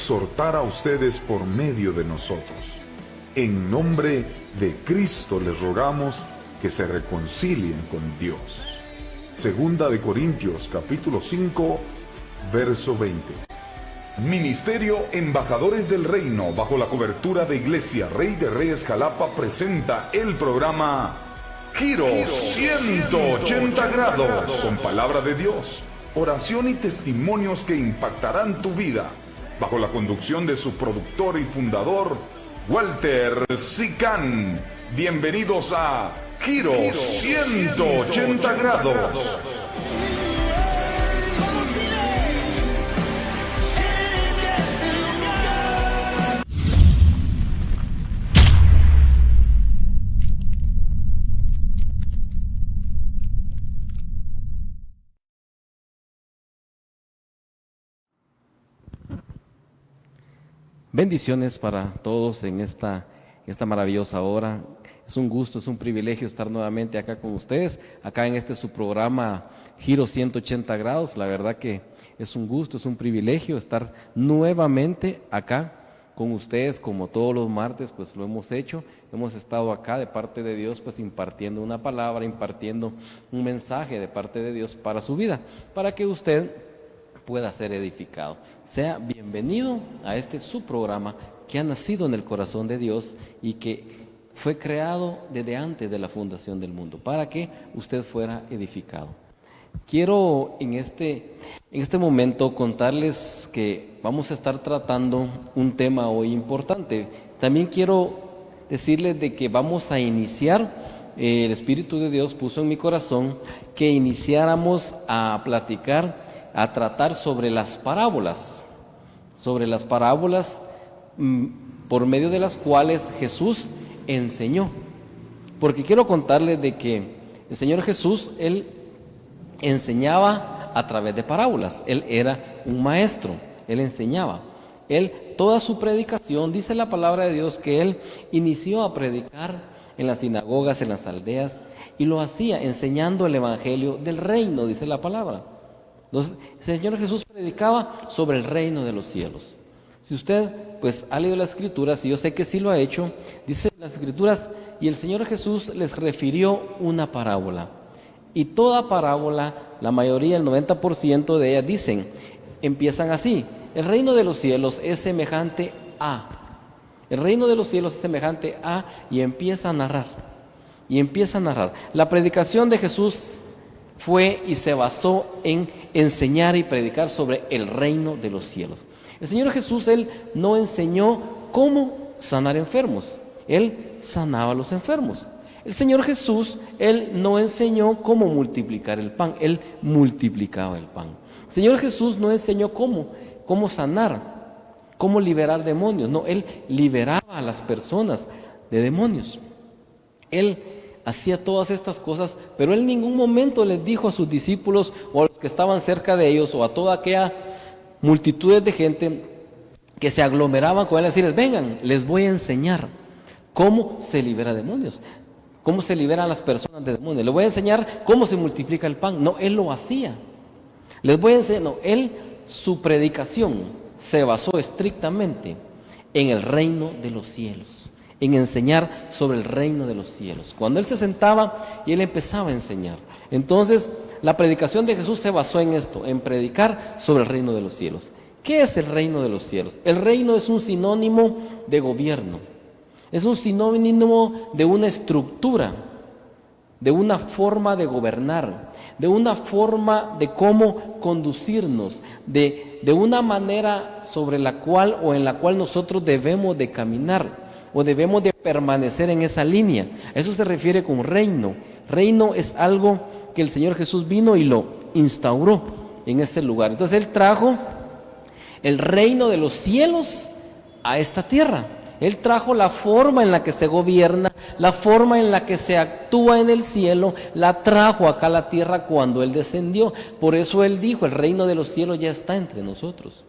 exhortar a ustedes por medio de nosotros. En nombre de Cristo les rogamos que se reconcilien con Dios. Segunda de Corintios, capítulo 5, verso 20. Ministerio Embajadores del Reino, bajo la cobertura de Iglesia Rey de Reyes Jalapa, presenta el programa Giro 180 grados, con palabra de Dios, oración y testimonios que impactarán tu vida, bajo la conducción de su productor y fundador, Walter Sicán. Bienvenidos a Giro 180 grados. Bendiciones para todos en esta maravillosa hora. Es un gusto, es un privilegio estar nuevamente acá con ustedes, acá en su programa Giro 180 grados. La verdad que es un gusto, es un privilegio estar nuevamente acá con ustedes, como todos los martes pues lo hemos hecho. Hemos estado acá de parte de Dios pues impartiendo una palabra, impartiendo un mensaje de parte de Dios para su vida, para que usted pueda ser edificado. Sea bienvenido a su programa que ha nacido en el corazón de Dios y que fue creado desde antes de la fundación del mundo, para que usted fuera edificado. Quiero en este momento contarles que vamos a estar tratando un tema hoy importante. También quiero decirles de que vamos a iniciar, el Espíritu de Dios puso en mi corazón que iniciáramos a platicar, a tratar sobre las parábolas por medio de las cuales Jesús enseñó. Porque quiero contarles de que el Señor Jesús, Él enseñaba a través de parábolas. Él era un maestro, Él enseñaba. Toda su predicación, dice la palabra de Dios, que Él inició a predicar en las sinagogas, en las aldeas, y lo hacía enseñando el evangelio del reino, dice la palabra. Entonces, el Señor Jesús predicaba sobre el reino de los cielos. Si usted pues ha leído las Escrituras, y yo sé que sí lo ha hecho, dice las Escrituras, y el Señor Jesús les refirió una parábola. Y toda parábola, la mayoría, el 90% de ellas empiezan así: el reino de los cielos es semejante a. El reino de los cielos es semejante a, y empieza a narrar. La predicación de Jesús fue y se basó en enseñar y predicar sobre el reino de los cielos. El Señor Jesús, Él no enseñó cómo sanar enfermos, Él sanaba a los enfermos. El Señor Jesús, Él no enseñó cómo multiplicar el pan, Él multiplicaba el pan. El Señor Jesús no enseñó cómo sanar, cómo liberar demonios, no, Él liberaba a las personas de demonios. Él hacía todas estas cosas, pero Él en ningún momento les dijo a sus discípulos o a los que estaban cerca de ellos o a toda aquella multitudes de gente que se aglomeraban con Él, decirles: vengan, les voy a enseñar cómo se libera demonios, cómo se liberan a las personas de demonios, les voy a enseñar cómo se multiplica el pan. No, Él lo hacía. Les voy a enseñar, no, su predicación se basó estrictamente en el reino de los cielos, en enseñar sobre el reino de los cielos. Cuando Él se sentaba y Él empezaba a enseñar, entonces la predicación de Jesús se basó en esto, en predicar sobre el reino de los cielos. ¿Qué es el reino de los cielos? El reino es un sinónimo de gobierno, es un sinónimo de una estructura, de una forma de gobernar, de una forma de cómo conducirnos, de una manera sobre la cual o en la cual nosotros debemos de caminar o debemos de permanecer en esa línea. A eso se refiere con reino. Reino es algo que el Señor Jesús vino y lo instauró en ese lugar. Entonces Él trajo el reino de los cielos a esta tierra. Él trajo la forma en la que se gobierna, la forma en la que se actúa en el cielo, la trajo acá a la tierra cuando Él descendió. Por eso Él dijo: el reino de los cielos ya está entre nosotros.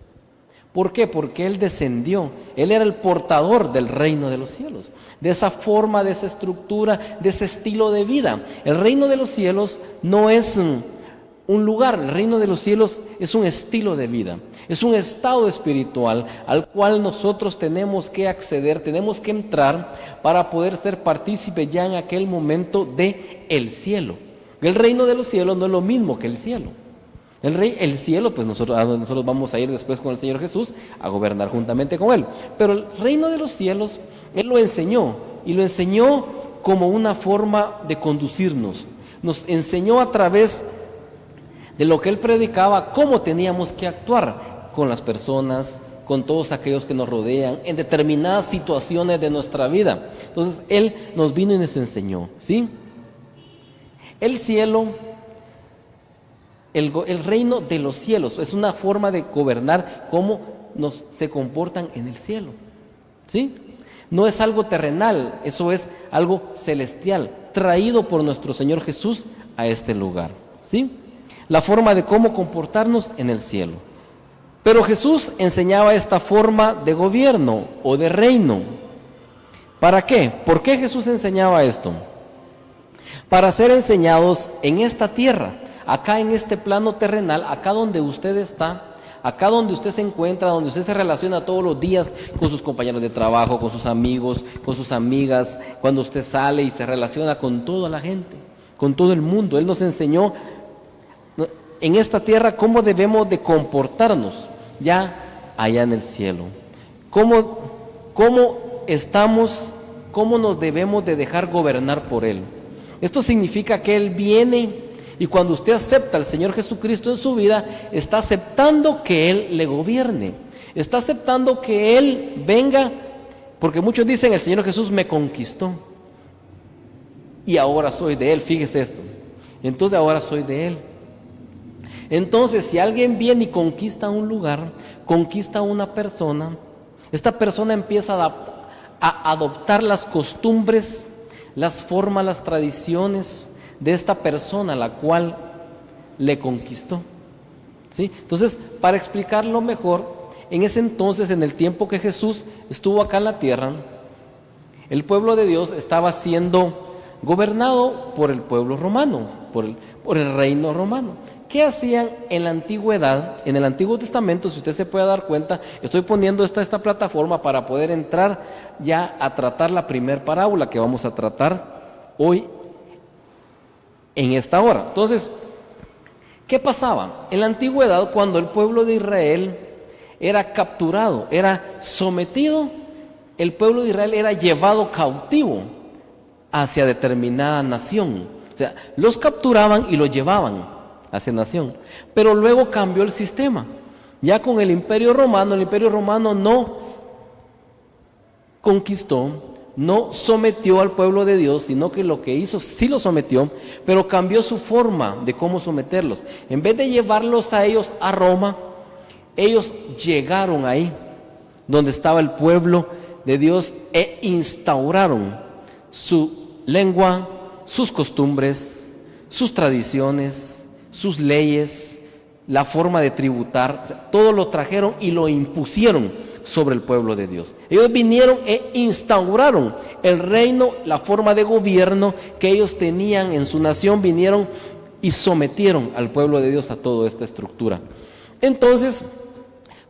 ¿Por qué? Porque Él descendió, Él era el portador del reino de los cielos, de esa forma, de esa estructura, de ese estilo de vida. El reino de los cielos no es un lugar. El reino de los cielos es un estilo de vida, es un estado espiritual al cual nosotros tenemos que acceder, tenemos que entrar para poder ser partícipes ya en aquel momento de el cielo. El reino de los cielos no es lo mismo que el cielo. El cielo, pues nosotros vamos a ir después con el Señor Jesús a gobernar juntamente con Él. Pero el reino de los cielos, Él lo enseñó, y lo enseñó como una forma de conducirnos. Nos enseñó a través de lo que Él predicaba, cómo teníamos que actuar con las personas, con todos aquellos que nos rodean, en determinadas situaciones de nuestra vida. Entonces, Él nos vino y nos enseñó, ¿sí? El cielo, el reino de los cielos, es una forma de gobernar cómo se comportan en el cielo, ¿sí? No es algo terrenal, eso es algo celestial, traído por nuestro Señor Jesús a este lugar, ¿sí? La forma de cómo comportarnos en el cielo. Pero Jesús enseñaba esta forma de gobierno o de reino. ¿Para qué? ¿Por qué Jesús enseñaba esto? Para ser enseñados en esta tierra, acá en este plano terrenal, acá donde usted está, acá donde usted se encuentra, donde usted se relaciona todos los días con sus compañeros de trabajo, con sus amigos, con sus amigas, cuando usted sale y se relaciona con toda la gente, con todo el mundo. Él nos enseñó en esta tierra cómo debemos de comportarnos ya allá en el cielo. Cómo nos debemos de dejar gobernar por Él. Esto significa que Él viene, y cuando usted acepta al Señor Jesucristo en su vida, está aceptando que Él le gobierne, está aceptando que Él venga, porque muchos dicen: el Señor Jesús me conquistó y ahora soy de Él. Fíjese esto, entonces ahora soy de Él. Entonces, si alguien viene y conquista un lugar, conquista a una persona, esta persona empieza a adoptar las costumbres, las formas, las tradiciones de esta persona a la cual le conquistó, ¿sí? Entonces, para explicarlo mejor, en ese entonces, en el tiempo que Jesús estuvo acá en la tierra, el pueblo de Dios estaba siendo gobernado por el pueblo romano, por el reino romano. ¿Qué hacían en la antigüedad, en el Antiguo Testamento? Si usted se puede dar cuenta, estoy poniendo esta plataforma para poder entrar ya a tratar la primer parábola que vamos a tratar hoy en esta hora. Entonces, ¿qué pasaba? En la antigüedad, cuando el pueblo de Israel era capturado, era sometido, el pueblo de Israel era llevado cautivo hacia determinada nación. O sea, los capturaban y los llevaban hacia nación. Pero luego cambió el sistema. Ya con el Imperio Romano no conquistó, no sometió al pueblo de Dios, sino que lo que hizo sí lo sometió, pero cambió su forma de cómo someterlos. En vez de llevarlos a ellos a Roma, ellos llegaron ahí donde estaba el pueblo de Dios e instauraron su lengua, sus costumbres, sus tradiciones, sus leyes, la forma de tributar. O sea, todo lo trajeron y lo impusieron sobre el pueblo de Dios. Ellos vinieron e instauraron el reino, la forma de gobierno que ellos tenían en su nación, vinieron y sometieron al pueblo de Dios a toda esta estructura. Entonces,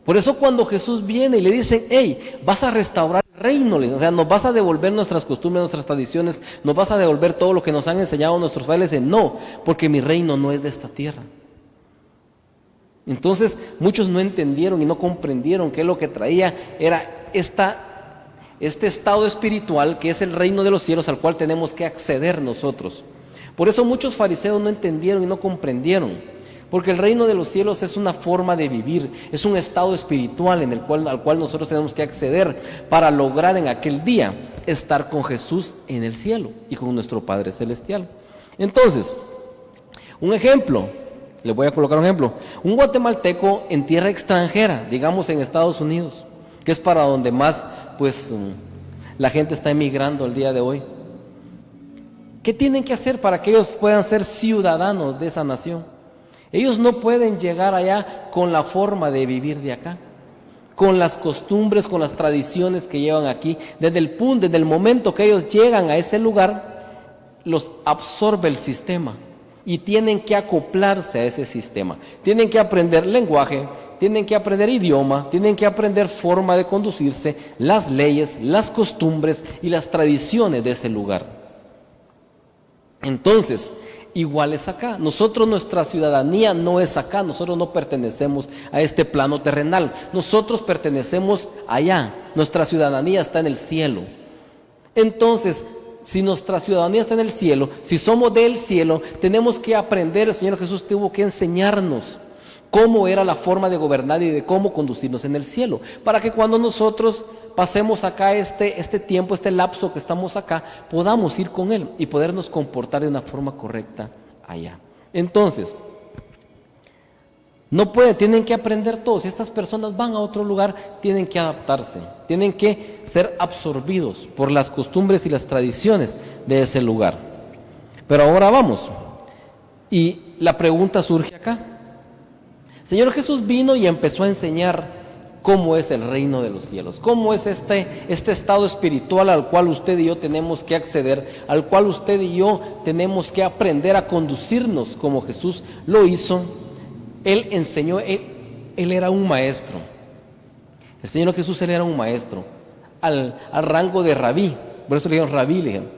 por eso cuando Jesús viene y le dicen: hey, vas a restaurar el reino, o sea, nos vas a devolver nuestras costumbres, nuestras tradiciones, nos vas a devolver todo lo que nos han enseñado nuestros padres. No, porque mi reino no es de esta tierra. Entonces muchos no entendieron y no comprendieron que lo que traía era este estado espiritual que es el reino de los cielos al cual tenemos que acceder nosotros. Por eso muchos fariseos no entendieron y no comprendieron. Porque el reino de los cielos es una forma de vivir, es un estado espiritual al cual nosotros tenemos que acceder para lograr en aquel día estar con Jesús en el cielo y con nuestro Padre Celestial. Entonces, un ejemplo, le voy a colocar un ejemplo. Un guatemalteco en tierra extranjera, digamos en Estados Unidos, que es para donde más la gente está emigrando el día de hoy. ¿Qué tienen que hacer para que ellos puedan ser ciudadanos de esa nación? Ellos no pueden llegar allá con la forma de vivir de acá, con las costumbres, con las tradiciones que llevan aquí. Desde el momento que ellos llegan a ese lugar, los absorbe el sistema. y tienen que acoplarse a ese sistema. Tienen que aprender lenguaje, tienen que aprender idioma, tienen que aprender forma de conducirse, las leyes, las costumbres y las tradiciones de ese lugar. Entonces, igual es acá. Nosotros, nuestra ciudadanía no es acá. Nosotros no pertenecemos a este plano terrenal. Nosotros pertenecemos allá. Nuestra ciudadanía está en el cielo. Entonces, si nuestra ciudadanía está en el cielo, si somos del cielo, tenemos que aprender. El Señor Jesús tuvo que enseñarnos cómo era la forma de gobernar y de cómo conducirnos en el cielo, para que cuando nosotros pasemos acá este tiempo, este lapso que estamos acá, podamos ir con Él y podernos comportar de una forma correcta allá. Entonces, no pueden, tienen que aprender todos. Si estas personas van a otro lugar, tienen que adaptarse, tienen que ser absorbidos por las costumbres y las tradiciones de ese lugar. Pero ahora vamos, y la pregunta surge acá. Señor Jesús vino y empezó a enseñar cómo es el reino de los cielos, cómo es este estado espiritual al cual usted y yo tenemos que acceder, al cual usted y yo tenemos que aprender a conducirnos como Jesús lo hizo. Él enseñó, él era un maestro. El Señor Jesús, Él era un maestro, al rango de rabí, por eso le dijeron rabí, le dijeron.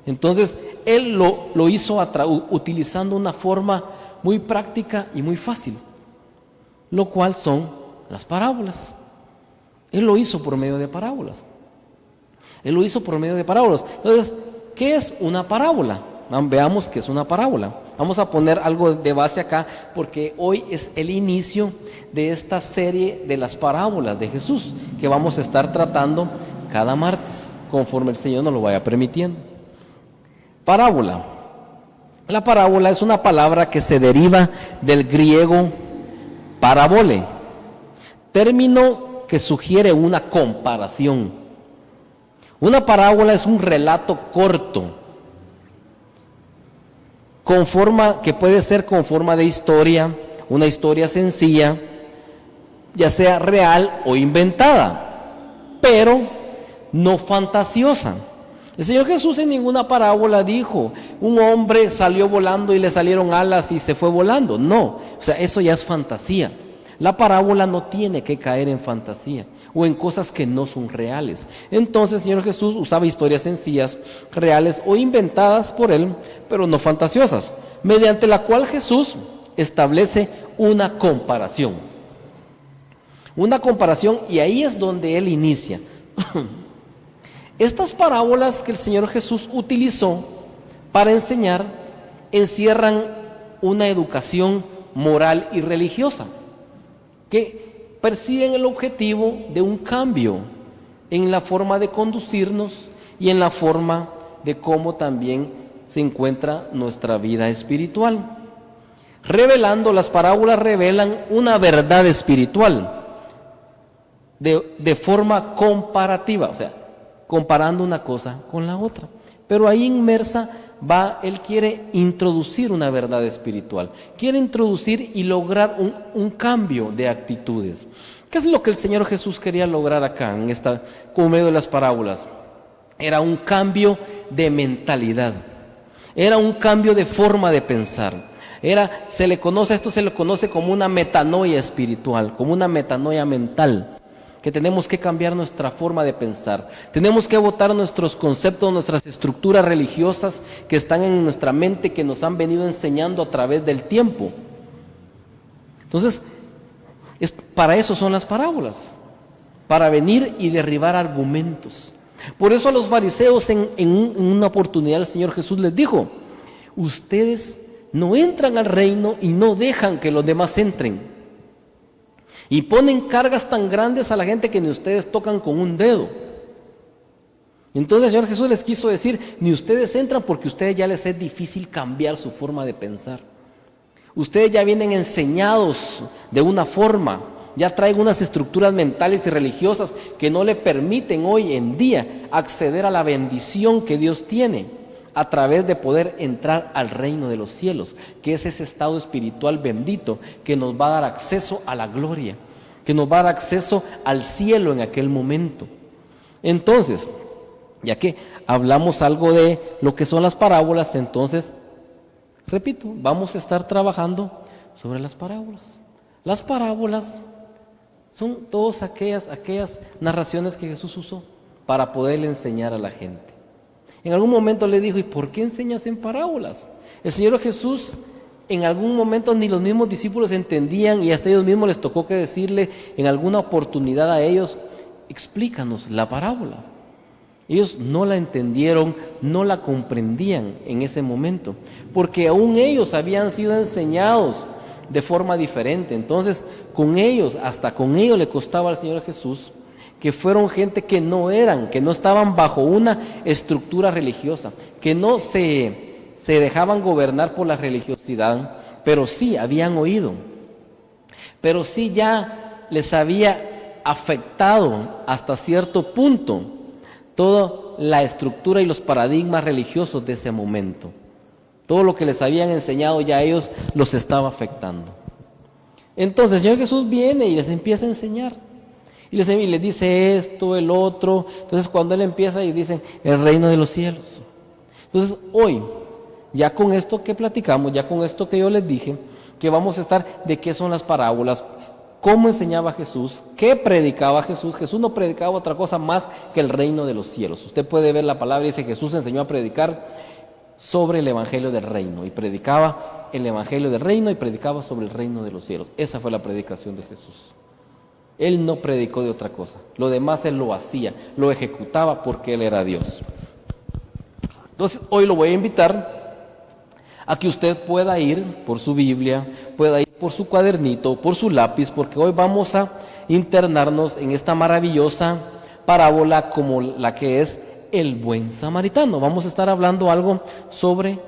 Entonces, Él lo hizo utilizando una forma muy práctica y muy fácil, lo cual son las parábolas. Él lo hizo por medio de parábolas. Él lo hizo por medio de parábolas. Entonces, ¿qué es una parábola? Veamos qué es una parábola. Vamos a poner algo de base acá, porque hoy es el inicio de esta serie de las parábolas de Jesús, que vamos a estar tratando cada martes, conforme el Señor nos lo vaya permitiendo. Parábola. La parábola es una palabra que se deriva del griego parabole, término que sugiere una comparación. Una parábola es un relato corto, que puede ser con forma de historia, una historia sencilla, ya sea real o inventada, pero no fantasiosa. El Señor Jesús en ninguna parábola dijo, un hombre salió volando y le salieron alas y se fue volando. No, o sea, eso ya es fantasía. La parábola no tiene que caer en fantasía o en cosas que no son reales. Entonces el Señor Jesús usaba historias sencillas, reales o inventadas por Él, pero no fantasiosas, mediante la cual Jesús establece una comparación. Una comparación, y ahí es donde Él inicia. Estas parábolas que el Señor Jesús utilizó para enseñar encierran una educación moral y religiosa que persiguen el objetivo de un cambio en la forma de conducirnos y en la forma de cómo también se encuentra nuestra vida espiritual. Las parábolas revelan una verdad espiritual de forma comparativa, o sea, comparando una cosa con la otra. Pero ahí inmersa Él quiere introducir una verdad espiritual, quiere introducir y lograr un cambio de actitudes. ¿Qué es lo que el Señor Jesús quería lograr acá, por medio de las parábolas? Era un cambio de mentalidad, era un cambio de forma de pensar. Esto se le conoce como una metanoia espiritual, como una metanoia mental, que tenemos que cambiar nuestra forma de pensar. Tenemos que botar nuestros conceptos, nuestras estructuras religiosas que están en nuestra mente, que nos han venido enseñando a través del tiempo. Entonces, para eso son las parábolas, para venir y derribar argumentos. Por eso a los fariseos en una oportunidad el Señor Jesús les dijo, ustedes no entran al reino y no dejan que los demás entren. Y ponen cargas tan grandes a la gente que ni ustedes tocan con un dedo. Entonces el Señor Jesús les quiso decir, ni ustedes entran porque a ustedes ya les es difícil cambiar su forma de pensar. Ustedes ya vienen enseñados de una forma, ya traen unas estructuras mentales y religiosas que no le permiten hoy en día acceder a la bendición que Dios tiene a través de poder entrar al reino de los cielos, que es ese estado espiritual bendito que nos va a dar acceso a la gloria, que nos va a dar acceso al cielo en aquel momento. Entonces, ya que hablamos algo de lo que son las parábolas, entonces repito, vamos a estar trabajando sobre las parábolas. Las parábolas son todas aquellas narraciones que Jesús usó para poderle enseñar a la gente. En algún momento le dijo, ¿y por qué enseñas en parábolas? El Señor Jesús en algún momento ni los mismos discípulos entendían y hasta ellos mismos les tocó que decirle en alguna oportunidad a ellos, explícanos la parábola. Ellos no la entendieron, no la comprendían en ese momento, porque aún ellos habían sido enseñados de forma diferente. Entonces, hasta con ellos le costaba al Señor Jesús que fueron gente que no estaban bajo una estructura religiosa, que no se dejaban gobernar por la religiosidad, pero sí habían oído, pero sí ya les había afectado hasta cierto punto toda la estructura y los paradigmas religiosos de ese momento. Todo lo que les habían enseñado ya a ellos los estaba afectando. Entonces el Señor Jesús viene y les empieza a enseñar. Y les dice esto, el otro. Entonces cuando Él empieza y dicen, el reino de los cielos. Entonces hoy, ya con esto que platicamos, ya con esto que yo les dije, que vamos a estar de qué son las parábolas, cómo enseñaba Jesús, qué predicaba Jesús. Jesús no predicaba otra cosa más que el reino de los cielos. Usted puede ver la palabra y dice, Jesús enseñó a predicar sobre el evangelio del reino. Y predicaba el evangelio del reino y predicaba sobre el reino de los cielos. Esa fue la predicación de Jesús. Él no predicó de otra cosa. Lo demás Él lo hacía, lo ejecutaba porque Él era Dios. Entonces, hoy lo voy a invitar a que usted pueda ir por su Biblia, pueda ir por su cuadernito, por su lápiz, porque hoy vamos a internarnos en esta maravillosa parábola como la que es el buen samaritano. Vamos a estar hablando algo sobre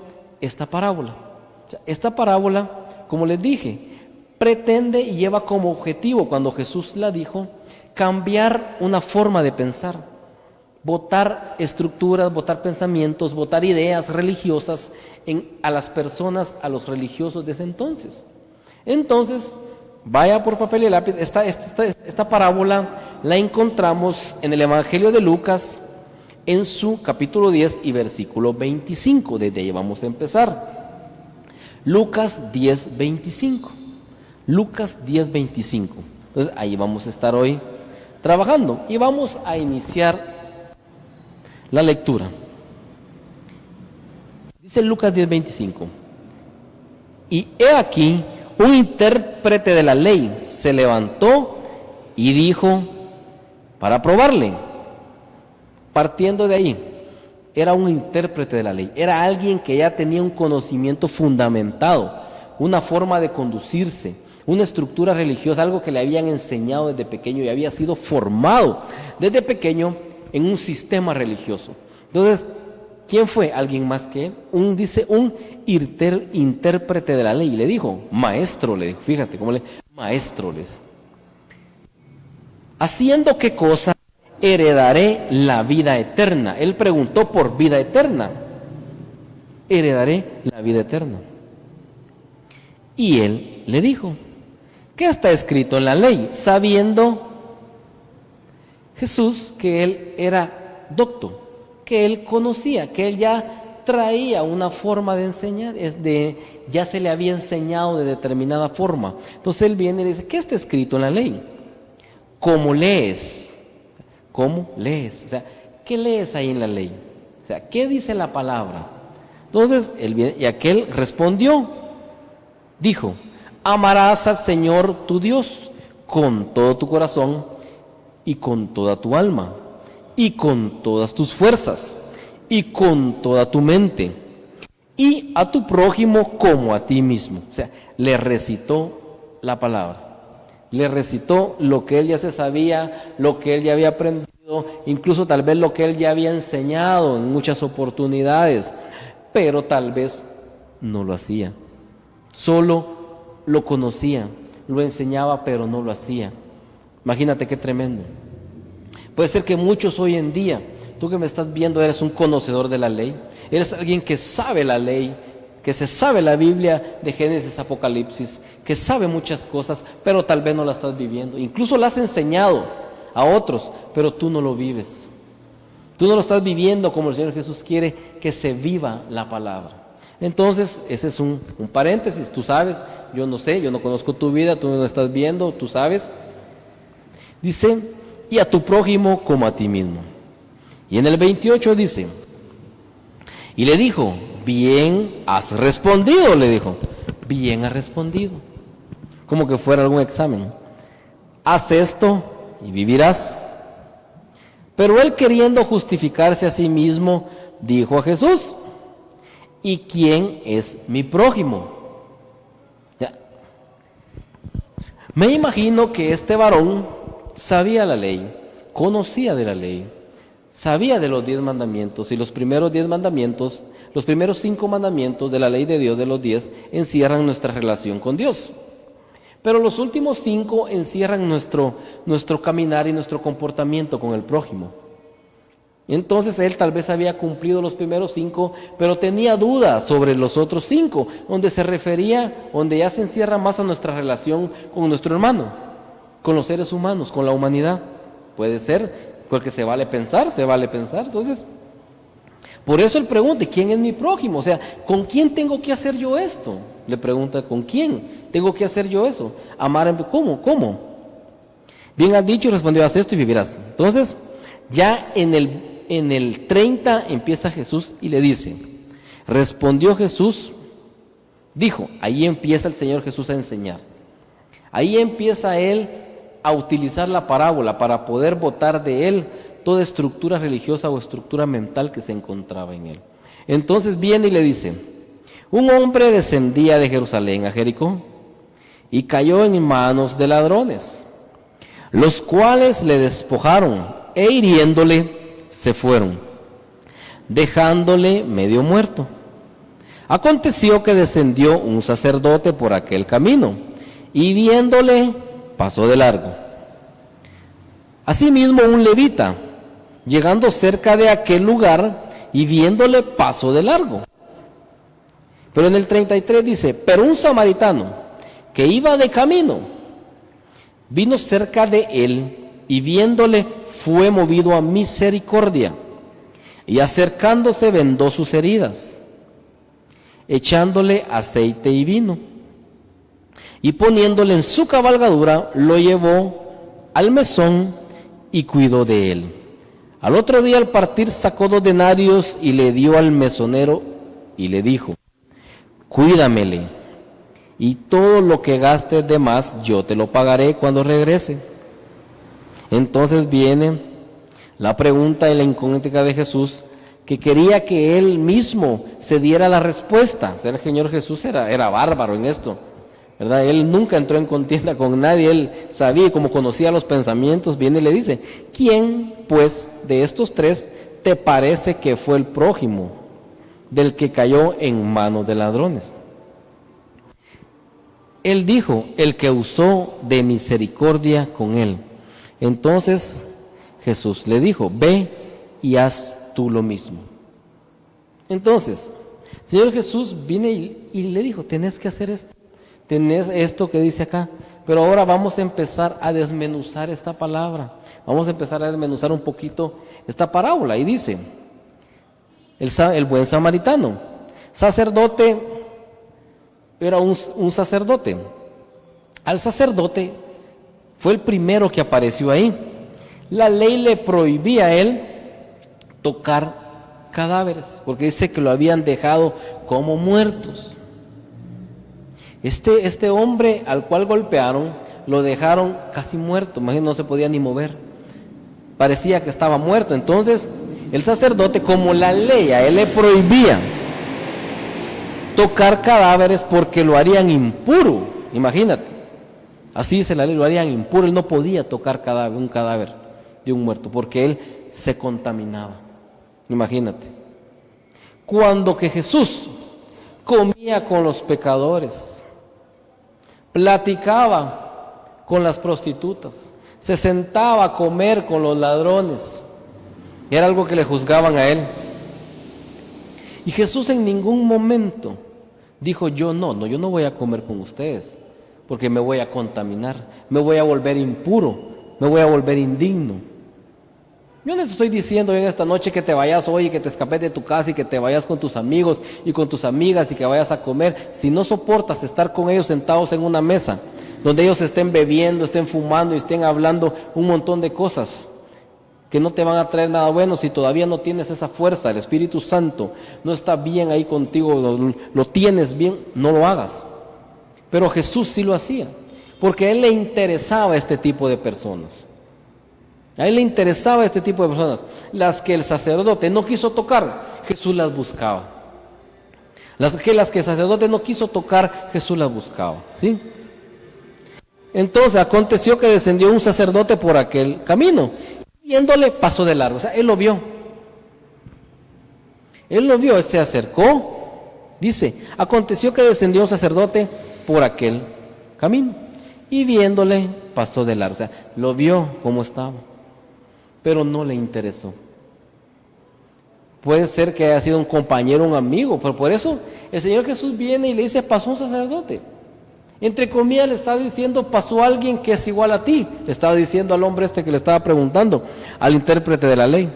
esta parábola. Esta parábola, como les dije, pretende y lleva como objetivo, cuando Jesús la dijo, cambiar una forma de pensar, botar estructuras, botar pensamientos, botar ideas religiosas a las personas, a los religiosos de ese entonces. Entonces, vaya por papel y lápiz. Esta parábola la encontramos en el Evangelio de Lucas, en su capítulo 10 y versículo 25. Desde ahí vamos a empezar. Lucas 10, 25. Lucas 10, 25. Entonces, ahí vamos a estar hoy trabajando y vamos a iniciar la lectura. Dice Lucas 10, 25. Y he aquí, un intérprete de la ley se levantó y dijo, para probarle, partiendo de ahí, era un intérprete de la ley, era alguien que ya tenía un conocimiento fundamentado, una forma de conducirse, una estructura religiosa, algo que le habían enseñado desde pequeño y había sido formado desde pequeño en un sistema religioso. Entonces, ¿quién fue? Alguien más que él. Un intérprete de la ley. Y le dijo, maestro, le dijo, fíjate cómo maestro, le dijo. ¿Haciendo qué cosa heredaré la vida eterna? Él preguntó por vida eterna. Heredaré la vida eterna. Y él le dijo, ¿qué está escrito en la ley? Sabiendo Jesús que él era docto, que él conocía, que él ya traía una forma de enseñar, ya se le había enseñado de determinada forma. Entonces él viene y le dice, ¿qué está escrito en la ley? ¿Cómo lees? ¿Cómo lees? O sea, ¿qué lees ahí en la ley? O sea, ¿qué dice la palabra? Entonces él viene y aquel respondió, dijo, amarás al Señor tu Dios con todo tu corazón y con toda tu alma y con todas tus fuerzas y con toda tu mente y a tu prójimo como a ti mismo. O sea, le recitó la palabra, le recitó lo que él ya se sabía, lo que él ya había aprendido, incluso tal vez lo que él ya había enseñado en muchas oportunidades, pero tal vez no lo hacía. Solo lo conocía, lo enseñaba, pero no lo hacía. Imagínate qué tremendo. Puede ser que muchos hoy en día, tú que me estás viendo, eres un conocedor de la ley, eres alguien que sabe la ley, que se sabe la Biblia de Génesis, Apocalipsis, que sabe muchas cosas, pero tal vez no la estás viviendo. Incluso la has enseñado a otros, pero tú no lo vives. Tú no lo estás viviendo como el Señor Jesús quiere que se viva la palabra. Entonces, ese es un paréntesis. Tú sabes, yo no sé, yo no conozco tu vida, tú no lo estás viendo, tú sabes. Dice, y a tu prójimo como a ti mismo. Y en el 28 dice, y le dijo, bien has respondido, le dijo, bien has respondido. Como que fuera algún examen. Haz esto y vivirás. Pero él, queriendo justificarse a sí mismo, dijo a Jesús, ¿y quién es mi prójimo? Ya. Me imagino que este varón sabía la ley, conocía de la ley, sabía de los 10 mandamientos, y los primeros 10 mandamientos, los primeros 5 mandamientos de la ley de Dios de los 10 encierran nuestra relación con Dios. Pero los últimos 5 encierran nuestro caminar y nuestro comportamiento con el prójimo. Entonces él tal vez había cumplido los primeros 5, pero tenía dudas sobre los otros 5, donde se refería, donde ya se encierra más a nuestra relación con nuestro hermano, con los seres humanos, con la humanidad. Puede ser, porque se vale pensar. Entonces, por eso él pregunta, ¿quién es mi prójimo? O sea, ¿con quién tengo que hacer yo esto? Le pregunta, ¿con quién tengo que hacer yo eso? Amar, ¿cómo? Bien has dicho, respondió, haz esto y vivirás. Entonces, ya en el 30 empieza Jesús y le dice, respondió Jesús, dijo, ahí empieza el Señor Jesús a enseñar. Ahí empieza él a utilizar la parábola para poder botar de él toda estructura religiosa o estructura mental que se encontraba en él. Entonces viene y le dice, un hombre descendía de Jerusalén a Jericó y cayó en manos de ladrones, los cuales le despojaron e hiriéndole se fueron, dejándole medio muerto. Aconteció que descendió un sacerdote por aquel camino y viéndole pasó de largo. Asimismo un levita, llegando cerca de aquel lugar y viéndole pasó de largo. Pero en el 33 dice, pero un samaritano que iba de camino, vino cerca de él y viéndole fue movido a misericordia y acercándose vendó sus heridas, echándole aceite y vino y poniéndole en su cabalgadura lo llevó al mesón y cuidó de él. Al otro día al partir sacó 2 denarios y le dio al mesonero y le dijo, cuídamele, y todo lo que gastes de más yo te lo pagaré cuando regrese. Entonces viene la pregunta y la incógnita de Jesús, que quería que él mismo se diera la respuesta. O sea, el Señor Jesús era bárbaro en esto, ¿verdad? Él nunca entró en contienda con nadie, él sabía, como conocía los pensamientos, viene y le dice, ¿quién pues de estos 3 te parece que fue el prójimo del que cayó en manos de ladrones? Él dijo, el que usó de misericordia con él. Entonces Jesús le dijo, ve y haz tú lo mismo. Entonces, Señor Jesús viene y le dijo, tenés que hacer esto, tenés esto que dice acá. Pero ahora vamos a empezar a desmenuzar esta palabra, vamos a empezar a desmenuzar un poquito esta parábola. Y dice, el buen samaritano, sacerdote, era un sacerdote. Al sacerdote fue el primero que apareció ahí. La ley le prohibía a él tocar cadáveres, porque dice que lo habían dejado como muertos. Este hombre al cual golpearon, lo dejaron casi muerto, imagínate, no se podía ni mover, parecía que estaba muerto. Entonces el sacerdote, como la ley a él le prohibía tocar cadáveres porque lo harían impuro, imagínate, así dice la ley, lo harían impuro, él no podía tocar un cadáver de un muerto porque él se contaminaba, imagínate. Cuando que Jesús comía con los pecadores, platicaba con las prostitutas, se sentaba a comer con los ladrones, era algo que le juzgaban a él. Y Jesús en ningún momento dijo, yo no voy a comer con ustedes, porque me voy a contaminar, me voy a volver impuro, me voy a volver indigno. Yo no te estoy diciendo en esta noche que te vayas hoy y que te escapes de tu casa y que te vayas con tus amigos y con tus amigas y que vayas a comer. Si no soportas estar con ellos sentados en una mesa, donde ellos estén bebiendo, estén fumando y estén hablando un montón de cosas que no te van a traer nada bueno, si todavía no tienes esa fuerza, el Espíritu Santo no está bien ahí contigo, lo tienes bien, no lo hagas. Pero Jesús sí lo hacía, porque a Él le interesaba este tipo de personas. A Él le interesaba este tipo de personas. Las que el sacerdote no quiso tocar, Jesús las buscaba. Las que el sacerdote no quiso tocar, Jesús las buscaba, ¿sí? Entonces aconteció que descendió un sacerdote por aquel camino, viéndole pasó de largo. O sea, Él lo vio. Él lo vio, Él se acercó. Dice, aconteció que descendió un sacerdote por aquel camino y viéndole pasó de largo. O sea, lo vio como estaba, pero no le interesó. Puede ser que haya sido un compañero, un amigo, pero por eso el Señor Jesús viene y le dice, pasó un sacerdote. Entre comillas le está diciendo, pasó alguien que es igual a ti. Le estaba diciendo al hombre que le estaba preguntando, al intérprete de la ley.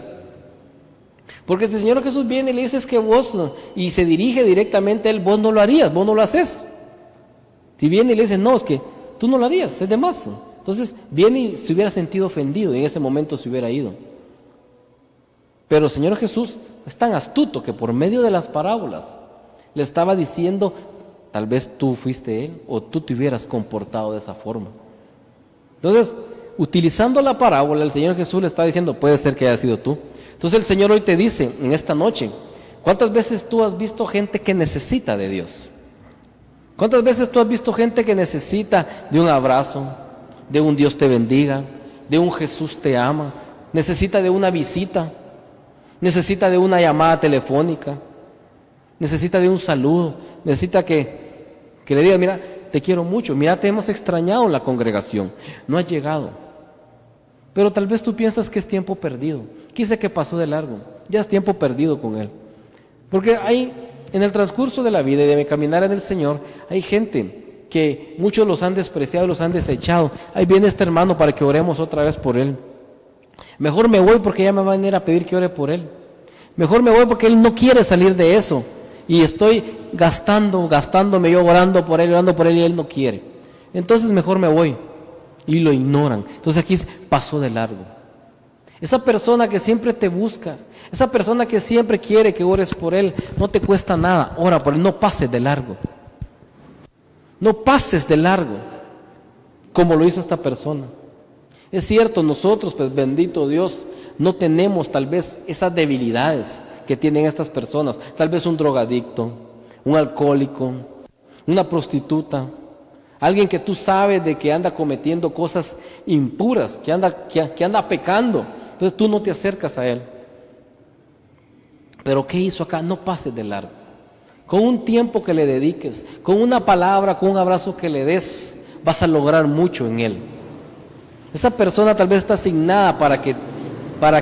Porque si el Señor Jesús viene y le dice, es que vos, y se dirige directamente a Él, vos no lo harías, vos no lo haces. Si viene y le dice, no, es que tú no lo harías, es de más. Entonces viene y se hubiera sentido ofendido y en ese momento se hubiera ido. Pero el Señor Jesús es tan astuto que por medio de las parábolas le estaba diciendo, tal vez tú fuiste Él o tú te hubieras comportado de esa forma. Entonces, utilizando la parábola, el Señor Jesús le está diciendo, puede ser que haya sido tú. Entonces el Señor hoy te dice, en esta noche, ¿cuántas veces tú has visto gente que necesita de Dios? ¿Cuántas veces tú has visto gente que necesita de un abrazo, de un Dios te bendiga, de un Jesús te ama, necesita de una visita, necesita de una llamada telefónica, necesita de un saludo, necesita que le digas, mira, te quiero mucho, mira, te hemos extrañado en la congregación, no has llegado. Pero tal vez tú piensas que es tiempo perdido, quise que pasó de largo, ya es tiempo perdido con Él. Porque hay, en el transcurso de la vida y de mi caminar en el Señor, hay gente que muchos los han despreciado, los han desechado. Ahí viene este hermano para que oremos otra vez por él. Mejor me voy porque ya me va a venir a pedir que ore por él. Mejor me voy porque él no quiere salir de eso. Y estoy gastándome yo orando por él y él no quiere. Entonces mejor me voy. Y lo ignoran. Entonces aquí pasó de largo. Esa persona que siempre te busca, esa persona que siempre quiere que ores por él, no te cuesta nada, ora por él, no pases de largo. No pases de largo, como lo hizo esta persona. Es cierto, nosotros, pues bendito Dios, no tenemos tal vez esas debilidades que tienen estas personas. Tal vez un drogadicto, un alcohólico, una prostituta, alguien que tú sabes de que anda cometiendo cosas impuras, que anda pecando. Entonces tú no te acercas a él. Pero ¿qué hizo acá? No pases de largo. Con un tiempo que le dediques, con una palabra, con un abrazo que le des, vas a lograr mucho en él. Esa persona tal vez está asignada para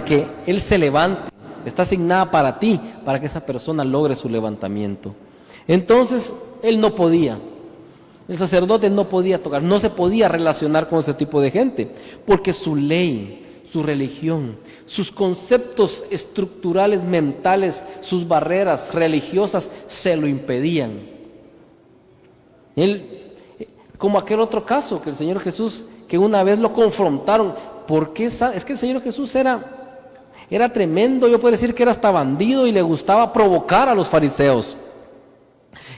que él se levante, está asignada para ti, para que esa persona logre su levantamiento. Entonces, él no podía, el sacerdote no podía tocar, no se podía relacionar con ese tipo de gente, porque su ley, su religión, sus conceptos estructurales mentales, sus barreras religiosas se lo impedían. Él, como aquel otro caso que el Señor Jesús, que una vez lo confrontaron, porque es que el Señor Jesús era tremendo, yo puedo decir que era hasta bandido y le gustaba provocar a los fariseos.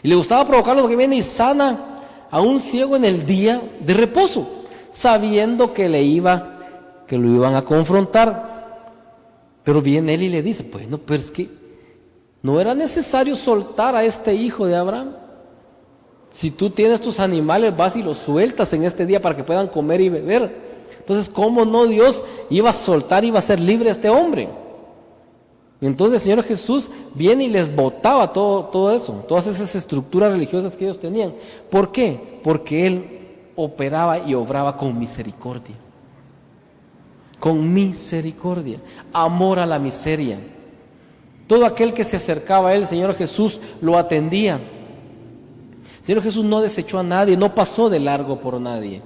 Y le gustaba provocar a los que vienen y sana a un ciego en el día de reposo, sabiendo que lo iban a confrontar. Pero viene él y le dice, bueno, pero es que no era necesario soltar a este hijo de Abraham. Si tú tienes tus animales, vas y los sueltas en este día para que puedan comer y beber. Entonces, ¿cómo no Dios iba a soltar, iba a ser libre a este hombre? Y entonces el Señor Jesús viene y les botaba todo eso, todas esas estructuras religiosas que ellos tenían. ¿Por qué? Porque Él operaba y obraba con misericordia. Con misericordia, amor a la miseria. Todo aquel que se acercaba a Él, el Señor Jesús lo atendía. El Señor Jesús no desechó a nadie, no pasó de largo por nadie.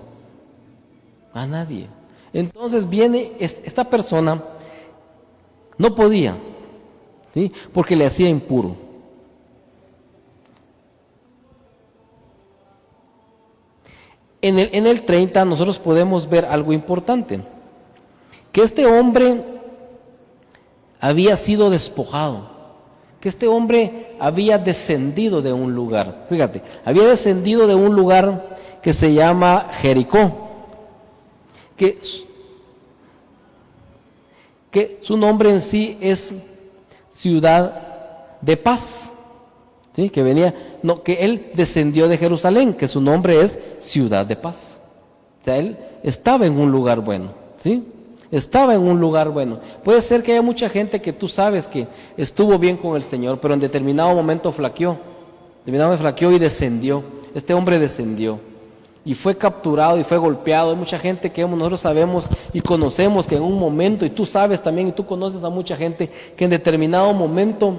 A nadie. Entonces viene esta persona No podía, ¿sí? Porque le hacía impuro. En el 30 nosotros podemos ver algo importante, que este hombre había sido despojado, que este hombre había descendido de un lugar. Fíjate, había descendido de un lugar que se llama Jericó, que su nombre en sí es ciudad de paz, ¿sí? Que él descendió de Jerusalén, que su nombre es ciudad de paz. O sea, él estaba en un lugar bueno, ¿sí? Estaba en un lugar bueno. Puede ser que haya mucha gente que tú sabes que estuvo bien con el Señor, pero en determinado momento flaqueó y descendió. Este hombre descendió y fue capturado y fue golpeado. Hay mucha gente que nosotros sabemos y conocemos que en un momento, y tú sabes también, y tú conoces a mucha gente que en determinado momento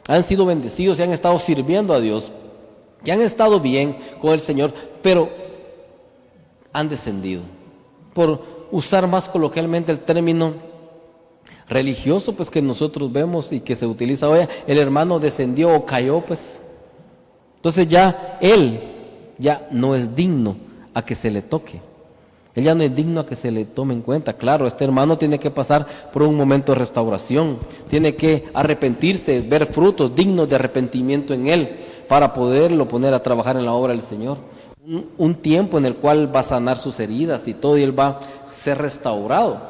han sido bendecidos y han estado sirviendo a Dios, y han estado bien con el Señor, pero han descendido. Por usar más coloquialmente el término religioso, pues que nosotros vemos y que se utiliza hoy, el hermano descendió o cayó, pues. Entonces él ya no es digno a que se le toque. Él ya no es digno a que se le tome en cuenta. Claro, este hermano tiene que pasar por un momento de restauración, tiene que arrepentirse, ver frutos dignos de arrepentimiento en él, para poderlo poner a trabajar en la obra del Señor. Un tiempo en el cual va a sanar sus heridas y todo, y él va a ser restaurado.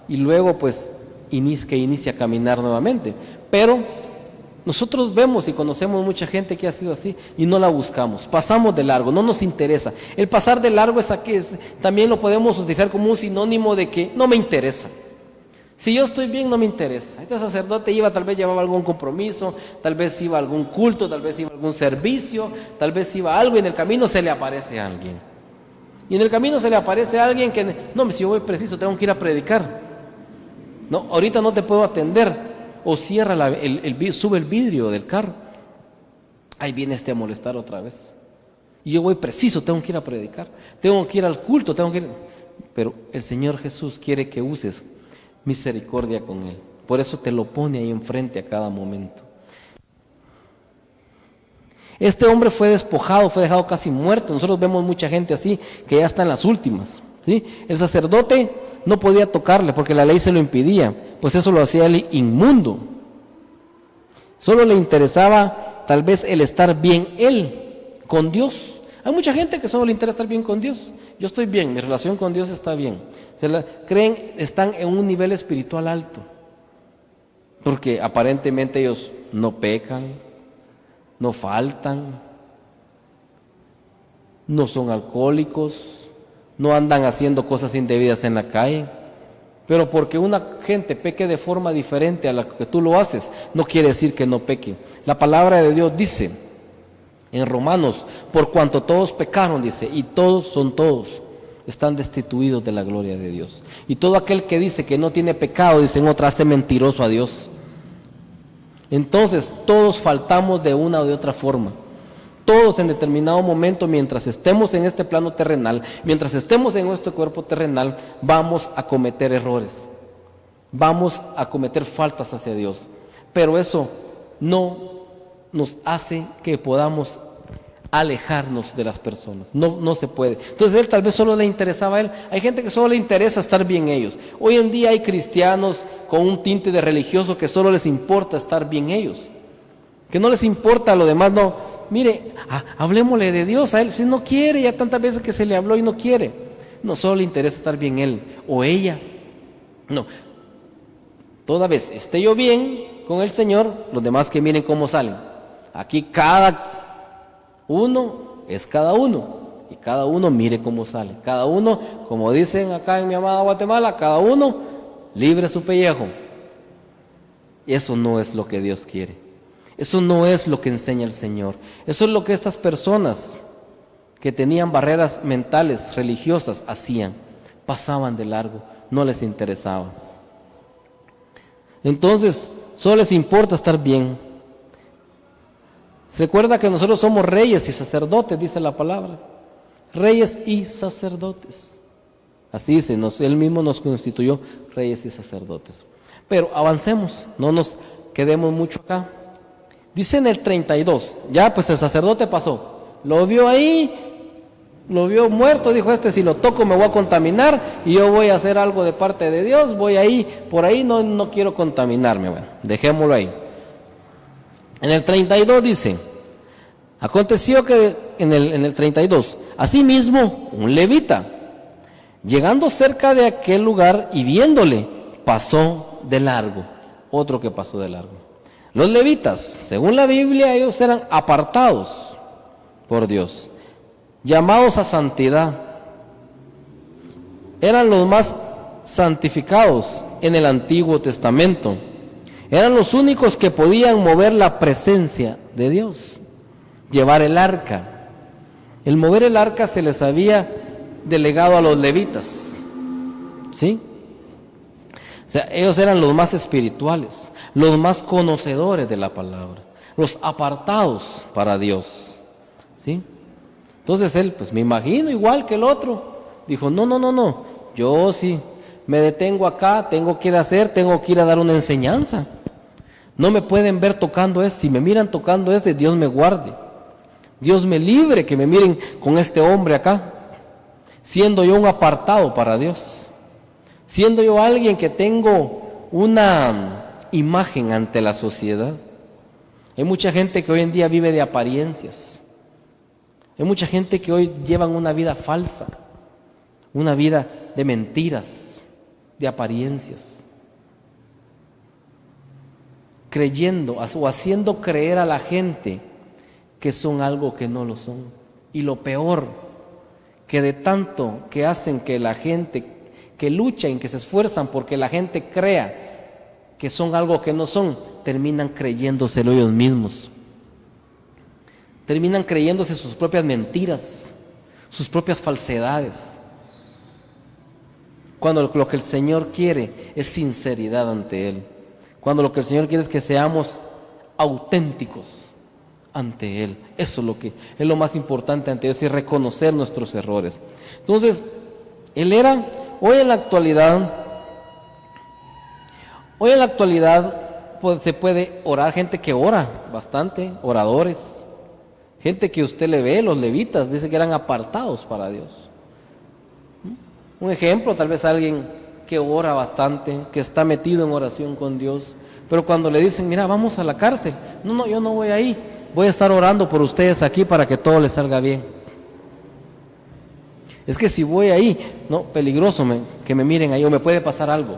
Y luego pues inicia a caminar nuevamente. Pero nosotros vemos y conocemos mucha gente que ha sido así y no la buscamos, pasamos de largo, no nos interesa. El pasar de largo también lo podemos utilizar como un sinónimo de que no me interesa. Si yo estoy bien, no me interesa. Este sacerdote tal vez llevaba algún compromiso, tal vez iba a algún culto, tal vez iba a algún servicio, tal vez iba a algo, y en el camino se le aparece a alguien. Y en el camino se le aparece a alguien que, no, si yo voy preciso, tengo que ir a predicar. No, ahorita no te puedo atender. O cierra sube el vidrio del carro. Ahí viene a molestar otra vez. Y yo voy preciso, tengo que ir a predicar, tengo que ir al culto, Pero el Señor Jesús quiere que uses misericordia con Él. Por eso te lo pone ahí enfrente a cada momento. Este hombre fue despojado, fue dejado casi muerto. Nosotros vemos mucha gente así, que ya está en las últimas, ¿sí? El sacerdote no podía tocarle porque la ley se lo impedía, pues eso lo hacía él inmundo. Solo le interesaba tal vez el estar bien él con Dios. Hay mucha gente que solo le interesa estar bien con Dios. Yo estoy bien, mi relación con Dios está bien. Están en un nivel espiritual alto, porque aparentemente ellos no pecan, no faltan, no son alcohólicos, no andan haciendo cosas indebidas en la calle. Pero porque una gente peque de forma diferente a la que tú lo haces, no quiere decir que no peque. La palabra de Dios dice en Romanos, por cuanto todos pecaron, dice, y todos están destituidos de la gloria de Dios. Y todo aquel que dice que no tiene pecado, dice en otra, hace mentiroso a Dios. Entonces todos faltamos de una o de otra forma. Todos en determinado momento, mientras estemos en este plano terrenal, mientras estemos en nuestro cuerpo terrenal, vamos a cometer errores, vamos a cometer faltas hacia Dios. Pero eso no nos hace que podamos alejarnos de las personas, no se puede. Entonces él tal vez solo le interesaba a él. Hay gente que solo le interesa estar bien ellos. Hoy en día hay cristianos con un tinte de religioso que solo les importa estar bien ellos, que no les importa lo demás. No, mire, hablémosle de Dios a él. Si no quiere, ya tantas veces que se le habló y no quiere, no, solo le interesa estar bien él o ella. No, toda vez esté yo bien con el Señor, los demás que miren cómo salen. Aquí cada uno es cada uno, y cada uno mire cómo sale. Cada uno, como dicen acá en mi amada Guatemala, cada uno libre su pellejo. Y eso no es lo que Dios quiere. Eso no es lo que enseña el Señor. Eso es lo que estas personas que tenían barreras mentales, religiosas, hacían. Pasaban de largo, no les interesaba. Entonces, solo les importa estar bien. Recuerda que nosotros somos reyes y sacerdotes, dice la palabra. Reyes y sacerdotes. Así dice, Él mismo nos constituyó reyes y sacerdotes. Pero avancemos, no nos quedemos mucho acá. Dice en el 32, ya pues el sacerdote pasó, lo vio ahí, lo vio muerto, dijo si lo toco me voy a contaminar y yo voy a hacer algo de parte de Dios, voy ahí, por ahí no quiero contaminarme, bueno, dejémoslo ahí. En el 32 dice, aconteció que en el 32, asimismo un levita, llegando cerca de aquel lugar y viéndole, pasó de largo, otro que pasó de largo. Los levitas, según la Biblia, ellos eran apartados por Dios, llamados a santidad. Eran los más santificados en el Antiguo Testamento. Eran los únicos que podían mover la presencia de Dios, llevar el arca. El mover el arca se les había delegado a los levitas, ¿sí? O sea, ellos eran los más espirituales, los más conocedores de la palabra, los apartados para Dios, ¿sí? Entonces él, pues me imagino igual que el otro, dijo, no, yo sí me detengo acá, tengo que ir a hacer, tengo que ir a dar una enseñanza. No me pueden ver tocando si me miran tocando Dios me guarde. Dios me libre que me miren con este hombre acá, siendo yo un apartado para Dios, siendo yo alguien que tengo una imagen ante la sociedad. Hay mucha gente que hoy en día vive de apariencias. Hay mucha gente que hoy llevan una vida falsa, una vida de mentiras, de apariencias, creyendo o haciendo creer a la gente que son algo que no lo son. Y lo peor, que de tanto que hacen que la gente, que luchan, que se esfuerzan porque la gente crea que son algo que no son, terminan creyéndoselo ellos mismos. Terminan creyéndose sus propias mentiras, sus propias falsedades. Cuando lo que el Señor quiere es sinceridad ante Él. Cuando lo que el Señor quiere es que seamos auténticos ante Él. Eso es lo que es lo más importante ante Dios, y reconocer nuestros errores. Entonces, Él era, hoy en la actualidad, pues, se puede orar, gente que ora bastante, oradores, gente que usted le ve, los levitas, dice que eran apartados para Dios. Un ejemplo, tal vez alguien que ora bastante, que está metido en oración con Dios, pero cuando le dicen, mira, vamos a la cárcel, no, yo no voy ahí, voy a estar orando por ustedes aquí para que todo les salga bien. Es que si voy ahí, no, peligroso que me miren ahí, o me puede pasar algo.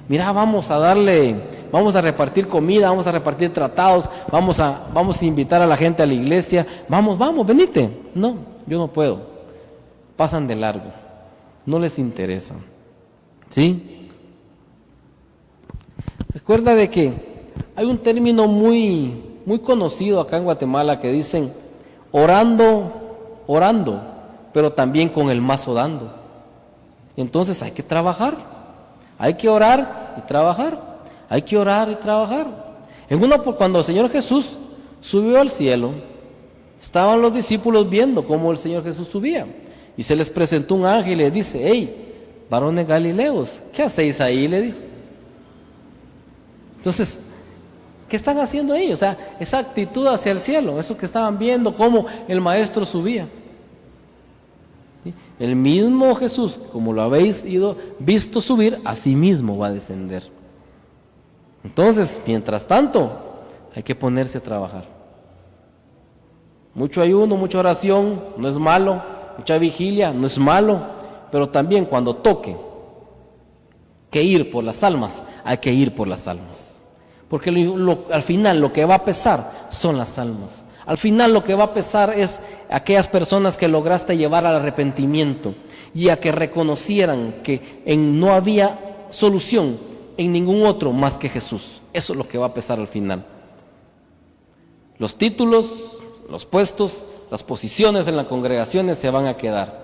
Mira, vamos a repartir comida, vamos a repartir tratados, vamos a invitar a la gente a la iglesia, vamos, venite. No, yo no puedo. Pasan de largo, no les interesa. ¿Sí? Recuerda de que hay un término muy conocido acá en Guatemala que dicen orando, pero también con el mazo dando. Entonces hay que trabajar. Hay que orar y trabajar. Hay que orar y trabajar. Cuando el Señor Jesús subió al cielo, estaban los discípulos viendo cómo el Señor Jesús subía. Y se les presentó un ángel y les dice, hey, varones galileos, ¿qué hacéis ahí? Le dijo. Entonces, ¿qué están haciendo ahí? O sea, esa actitud hacia el cielo, eso que estaban viendo, cómo el Maestro subía. ¿Sí? El mismo Jesús, como lo habéis visto subir, así mismo va a descender. Entonces, mientras tanto, hay que ponerse a trabajar. Mucho ayuno, mucha oración, no es malo. Mucha vigilia, no es malo. Pero también cuando toque que ir por las almas, hay que ir por las almas. Porque al final lo que va a pesar son las almas. Al final lo que va a pesar es aquellas personas que lograste llevar al arrepentimiento y a que reconocieran que no había solución en ningún otro más que Jesús. Eso es lo que va a pesar al final. Los títulos, los puestos, las posiciones en las congregaciones se van a quedar.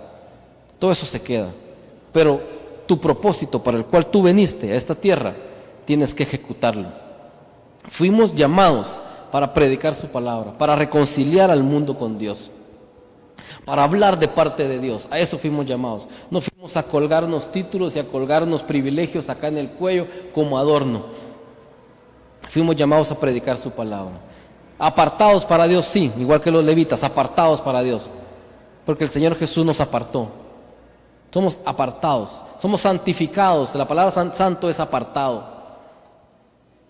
Todo eso se queda. Pero tu propósito para el cual tú viniste a esta tierra, tienes que ejecutarlo. Fuimos llamados para predicar su palabra, para reconciliar al mundo con Dios, para hablar de parte de Dios. A eso fuimos llamados. No fuimos Vamos a colgarnos títulos y a colgarnos privilegios acá en el cuello como adorno. Fuimos llamados a predicar su palabra. Apartados para Dios, sí, igual que los levitas, apartados para Dios. Porque el Señor Jesús nos apartó. Somos apartados, somos santificados. La palabra santo es apartado.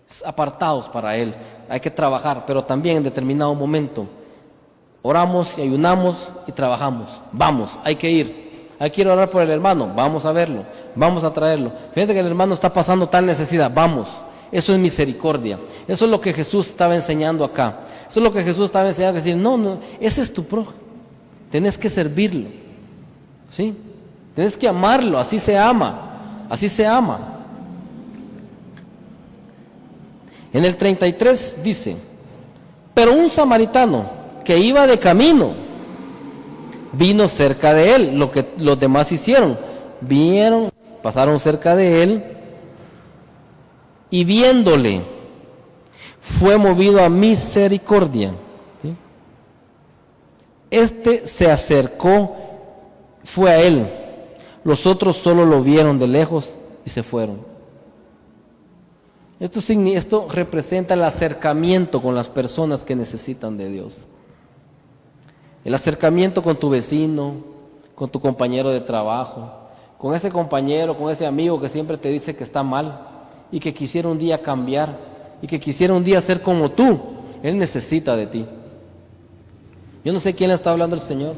Es apartados para Él. Hay que trabajar, pero también en determinado momento oramos y ayunamos y trabajamos. Vamos, hay que ir. Hay que ir a orar por el hermano, vamos a verlo, vamos a traerlo. Fíjate que el hermano está pasando tal necesidad, vamos. Eso es misericordia. Eso es lo que Jesús estaba enseñando acá. Eso es lo que Jesús estaba enseñando, decir, no, ese es tu prójimo. Tenés que servirlo. ¿Sí? Tenés que amarlo, así se ama. Así se ama. En el 33 dice, pero un samaritano que iba de camino vino cerca de él. Lo que los demás hicieron, pasaron cerca de él y viéndole fue movido a misericordia. ¿Sí? Este se acercó, fue a él. Los otros solo lo vieron de lejos y se fueron. Esto representa el acercamiento con las personas que necesitan de Dios. El acercamiento con tu vecino, con tu compañero de trabajo, con ese compañero, con ese amigo que siempre te dice que está mal y que quisiera un día cambiar y que quisiera un día ser como tú. Él necesita de ti. Yo no sé quién le está hablando el Señor.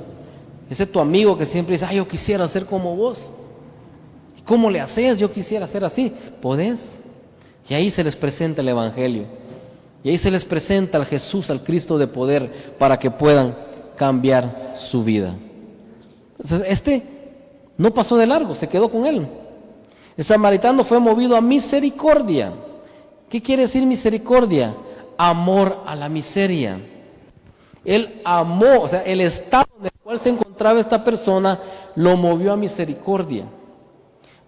Ese tu amigo que siempre dice, yo quisiera ser como vos. ¿Cómo le haces? Yo quisiera ser así. ¿Podés? Y ahí se les presenta el Evangelio. Y ahí se les presenta al Jesús, al Cristo de poder, para que puedan cambiar su vida. Entonces, no pasó de largo, se quedó con él. El samaritano fue movido a misericordia. ¿Qué quiere decir misericordia? Amor a la miseria. Él amó, o sea, el estado en el cual se encontraba esta persona lo movió a misericordia.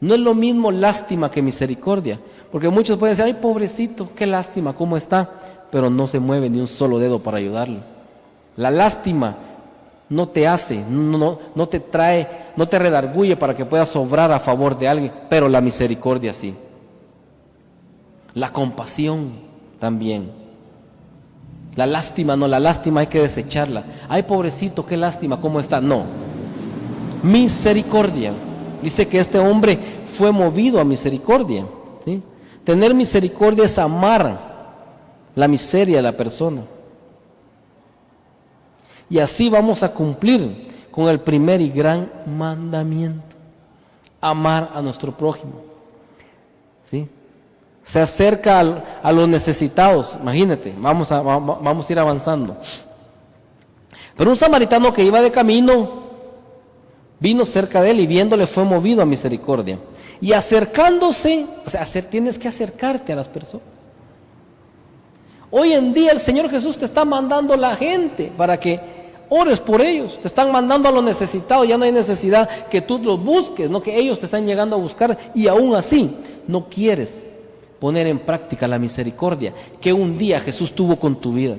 No es lo mismo lástima que misericordia, porque muchos pueden decir, ay pobrecito, qué lástima, cómo está, pero no se mueve ni un solo dedo para ayudarlo. La lástima no te hace, no te trae, no te redarguye para que puedas obrar a favor de alguien, pero la misericordia sí. La compasión también. La lástima no, la lástima hay que desecharla. Ay pobrecito, qué lástima, ¿cómo está? No. Misericordia. Dice que este hombre fue movido a misericordia. ¿Sí? Tener misericordia es amar la miseria de la persona. Y así vamos a cumplir con el primer y gran mandamiento. Amar a nuestro prójimo. ¿Sí? Se acerca a los necesitados. Imagínate, vamos a ir avanzando. Pero un samaritano que iba de camino vino cerca de él y viéndole fue movido a misericordia. Y acercándose, o sea, tienes que acercarte a las personas. Hoy en día el Señor Jesús te está mandando a la gente para que ores por ellos. Te están mandando a los necesitados. Ya no hay necesidad que tú los busques, no que ellos te están llegando a buscar y aún así no quieres poner en práctica la misericordia que un día Jesús tuvo con tu vida.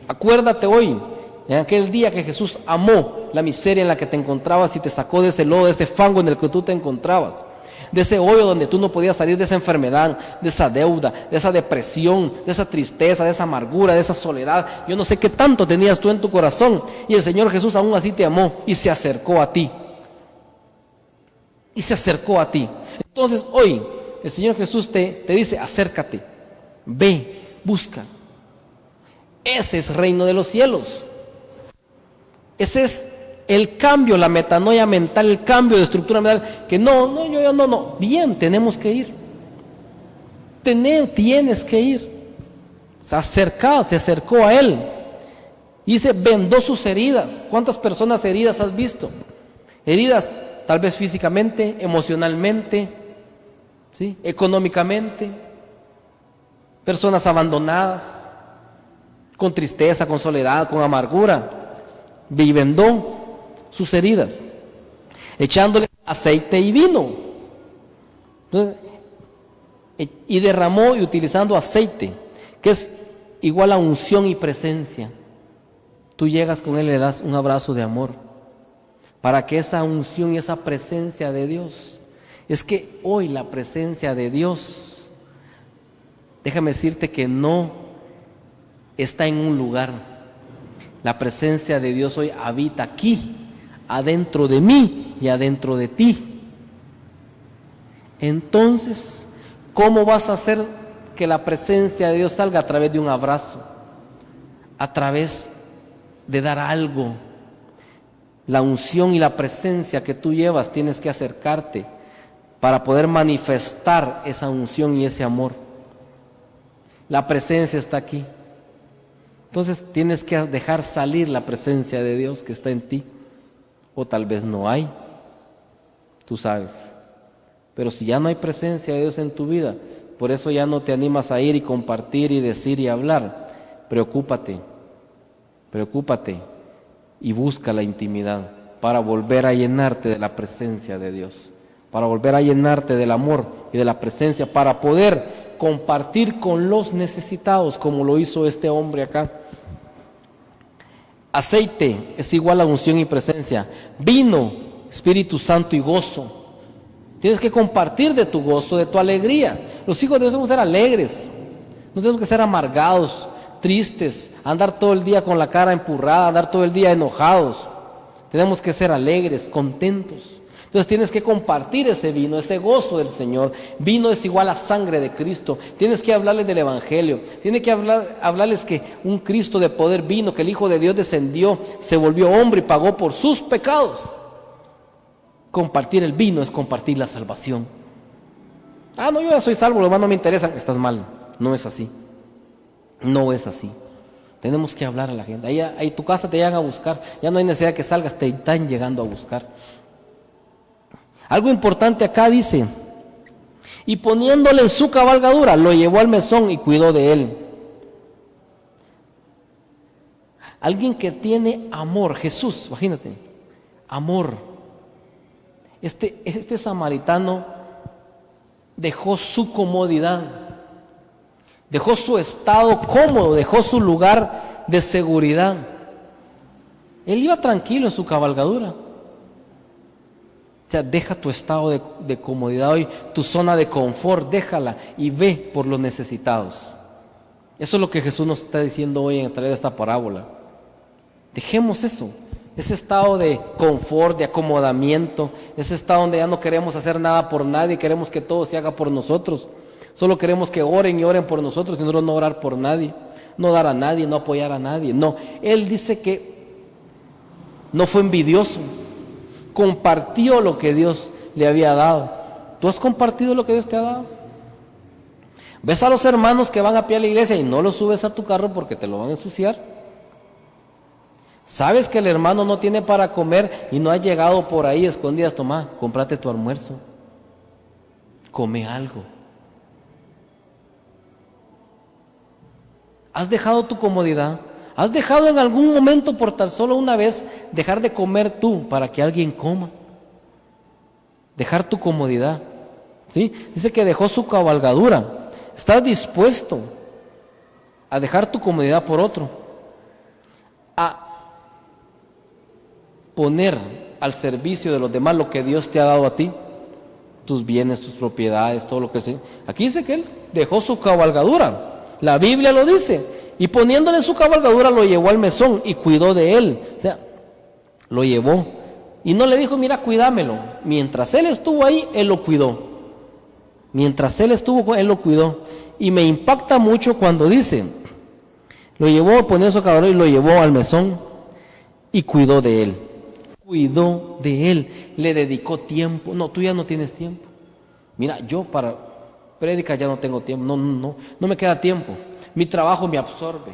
Acuérdate hoy, en aquel día que Jesús amó la miseria en la que te encontrabas y te sacó de ese lodo, de ese fango en el que tú te encontrabas, de ese hoyo donde tú no podías salir, de esa enfermedad, de esa deuda, de esa depresión, de esa tristeza, de esa amargura, de esa soledad. Yo no sé qué tanto tenías tú en tu corazón y el Señor Jesús aún así te amó y se acercó a ti. Y se acercó a ti. Entonces hoy el Señor Jesús te dice, acércate, ve, busca. Ese es reino de los cielos. Ese es el cambio, la metanoia mental, el cambio de estructura mental, que no, bien, tenemos que ir. Tienes que ir. Se acercó a él. Y dice, vendó sus heridas. ¿Cuántas personas heridas has visto? Heridas tal vez físicamente, emocionalmente, ¿sí? Económicamente. Personas abandonadas, con tristeza, con soledad, con amargura. Y vendó sus heridas, echándole aceite y vino. Entonces, y derramó y utilizando aceite, que es igual a unción y presencia. Tú llegas con él y le das un abrazo de amor, para que esa unción y esa presencia de Dios, es que hoy la presencia de Dios, déjame decirte que no está en un lugar. La presencia de Dios hoy habita aquí, adentro de mí y adentro de ti. Entonces, ¿cómo vas a hacer que la presencia de Dios salga? A través de un abrazo, a través de dar algo. La unción y la presencia que tú llevas, tienes que acercarte para poder manifestar esa unción y ese amor. La presencia está aquí. Entonces tienes que dejar salir la presencia de Dios que está en ti. O tal vez no hay, tú sabes. Pero si ya no hay presencia de Dios en tu vida, por eso ya no te animas a ir y compartir y decir y hablar. Preocúpate y busca la intimidad para volver a llenarte de la presencia de Dios, para volver a llenarte del amor y de la presencia, para poder compartir con los necesitados, como lo hizo este hombre acá. Aceite es igual a unción y presencia. Vino, Espíritu Santo y gozo. Tienes que compartir de tu gozo, de tu alegría. Los hijos de Dios debemos ser alegres, no tenemos que ser amargados, tristes, andar todo el día con la cara empurrada, andar todo el día enojados. Tenemos que ser alegres, contentos. Entonces tienes que compartir ese vino, ese gozo del Señor. Vino es igual a sangre de Cristo. Tienes que hablarles del Evangelio. Tienes que hablarles que un Cristo de poder vino, que el Hijo de Dios descendió, se volvió hombre y pagó por sus pecados. Compartir el vino es compartir la salvación. No, yo ya soy salvo, lo demás no me interesa. Estás mal, no es así. No es así. Tenemos que hablar a la gente. Ahí tu casa te llegan a buscar. Ya no hay necesidad que salgas, te están llegando a buscar. Algo importante acá dice: y poniéndole en su cabalgadura, lo llevó al mesón y cuidó de él. Alguien que tiene amor, Jesús, imagínate, amor. Este samaritano dejó su comodidad, dejó su estado cómodo, dejó su lugar de seguridad. Él iba tranquilo en su cabalgadura. O sea, deja tu estado de comodidad hoy, tu zona de confort, déjala y ve por los necesitados. Eso es lo que Jesús nos está diciendo hoy a través de esta parábola. Dejemos eso, ese estado de confort, de acomodamiento, ese estado donde ya no queremos hacer nada por nadie, queremos que todo se haga por nosotros. Solo queremos que oren y oren por nosotros y nosotros no orar por nadie, no dar a nadie, no apoyar a nadie. No, Él dice que no fue envidioso, compartió lo que Dios le había dado. ¿Tú has compartido lo que Dios te ha dado? ¿Ves a los hermanos que van a pie a la iglesia y no los subes a tu carro porque te lo van a ensuciar? ¿Sabes que el hermano no tiene para comer y no ha llegado por ahí escondidas? Toma, cómprate tu almuerzo, come algo. ¿Has dejado tu comodidad? ¿Has dejado en algún momento, por tan solo una vez, dejar de comer tú para que alguien coma? Dejar tu comodidad, ¿sí? Dice que dejó su cabalgadura. ¿Estás dispuesto a dejar tu comodidad por otro? A poner al servicio de los demás lo que Dios te ha dado a ti, tus bienes, tus propiedades, todo lo que sea. Aquí dice que él dejó su cabalgadura. La Biblia lo dice. Y poniéndole su cabalgadura lo llevó al mesón y cuidó de él. O sea, lo llevó. Y no le dijo, mira, cuídamelo. Mientras él estuvo ahí, él lo cuidó. Mientras él estuvo, él lo cuidó. Y me impacta mucho cuando dice, lo llevó, poniendo su cabalgadura y lo llevó al mesón y cuidó de él. Cuidó de él, le dedicó tiempo. No, tú ya no tienes tiempo. Mira, yo para prédica ya no tengo tiempo. No me queda tiempo. Mi trabajo me absorbe,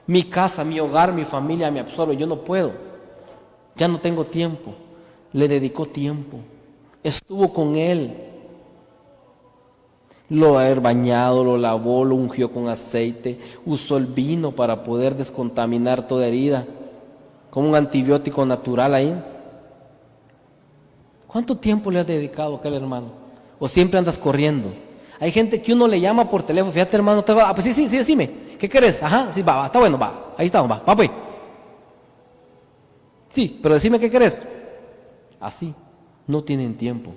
mi casa, mi hogar, mi familia me absorbe, yo no puedo, ya no tengo tiempo. Le dedicó tiempo, estuvo con él, lo ha bañado, lo lavó, lo ungió con aceite, usó el vino para poder descontaminar toda herida, como un antibiótico natural ahí. ¿Cuánto tiempo le has dedicado a aquel hermano? ¿O siempre andas corriendo? Hay gente que uno le llama por teléfono, fíjate hermano, pues sí, decime, ¿qué querés? Ajá, sí, va, está bueno, va, ahí estamos, va pues. Sí, pero decime qué querés. así, no tienen tiempo.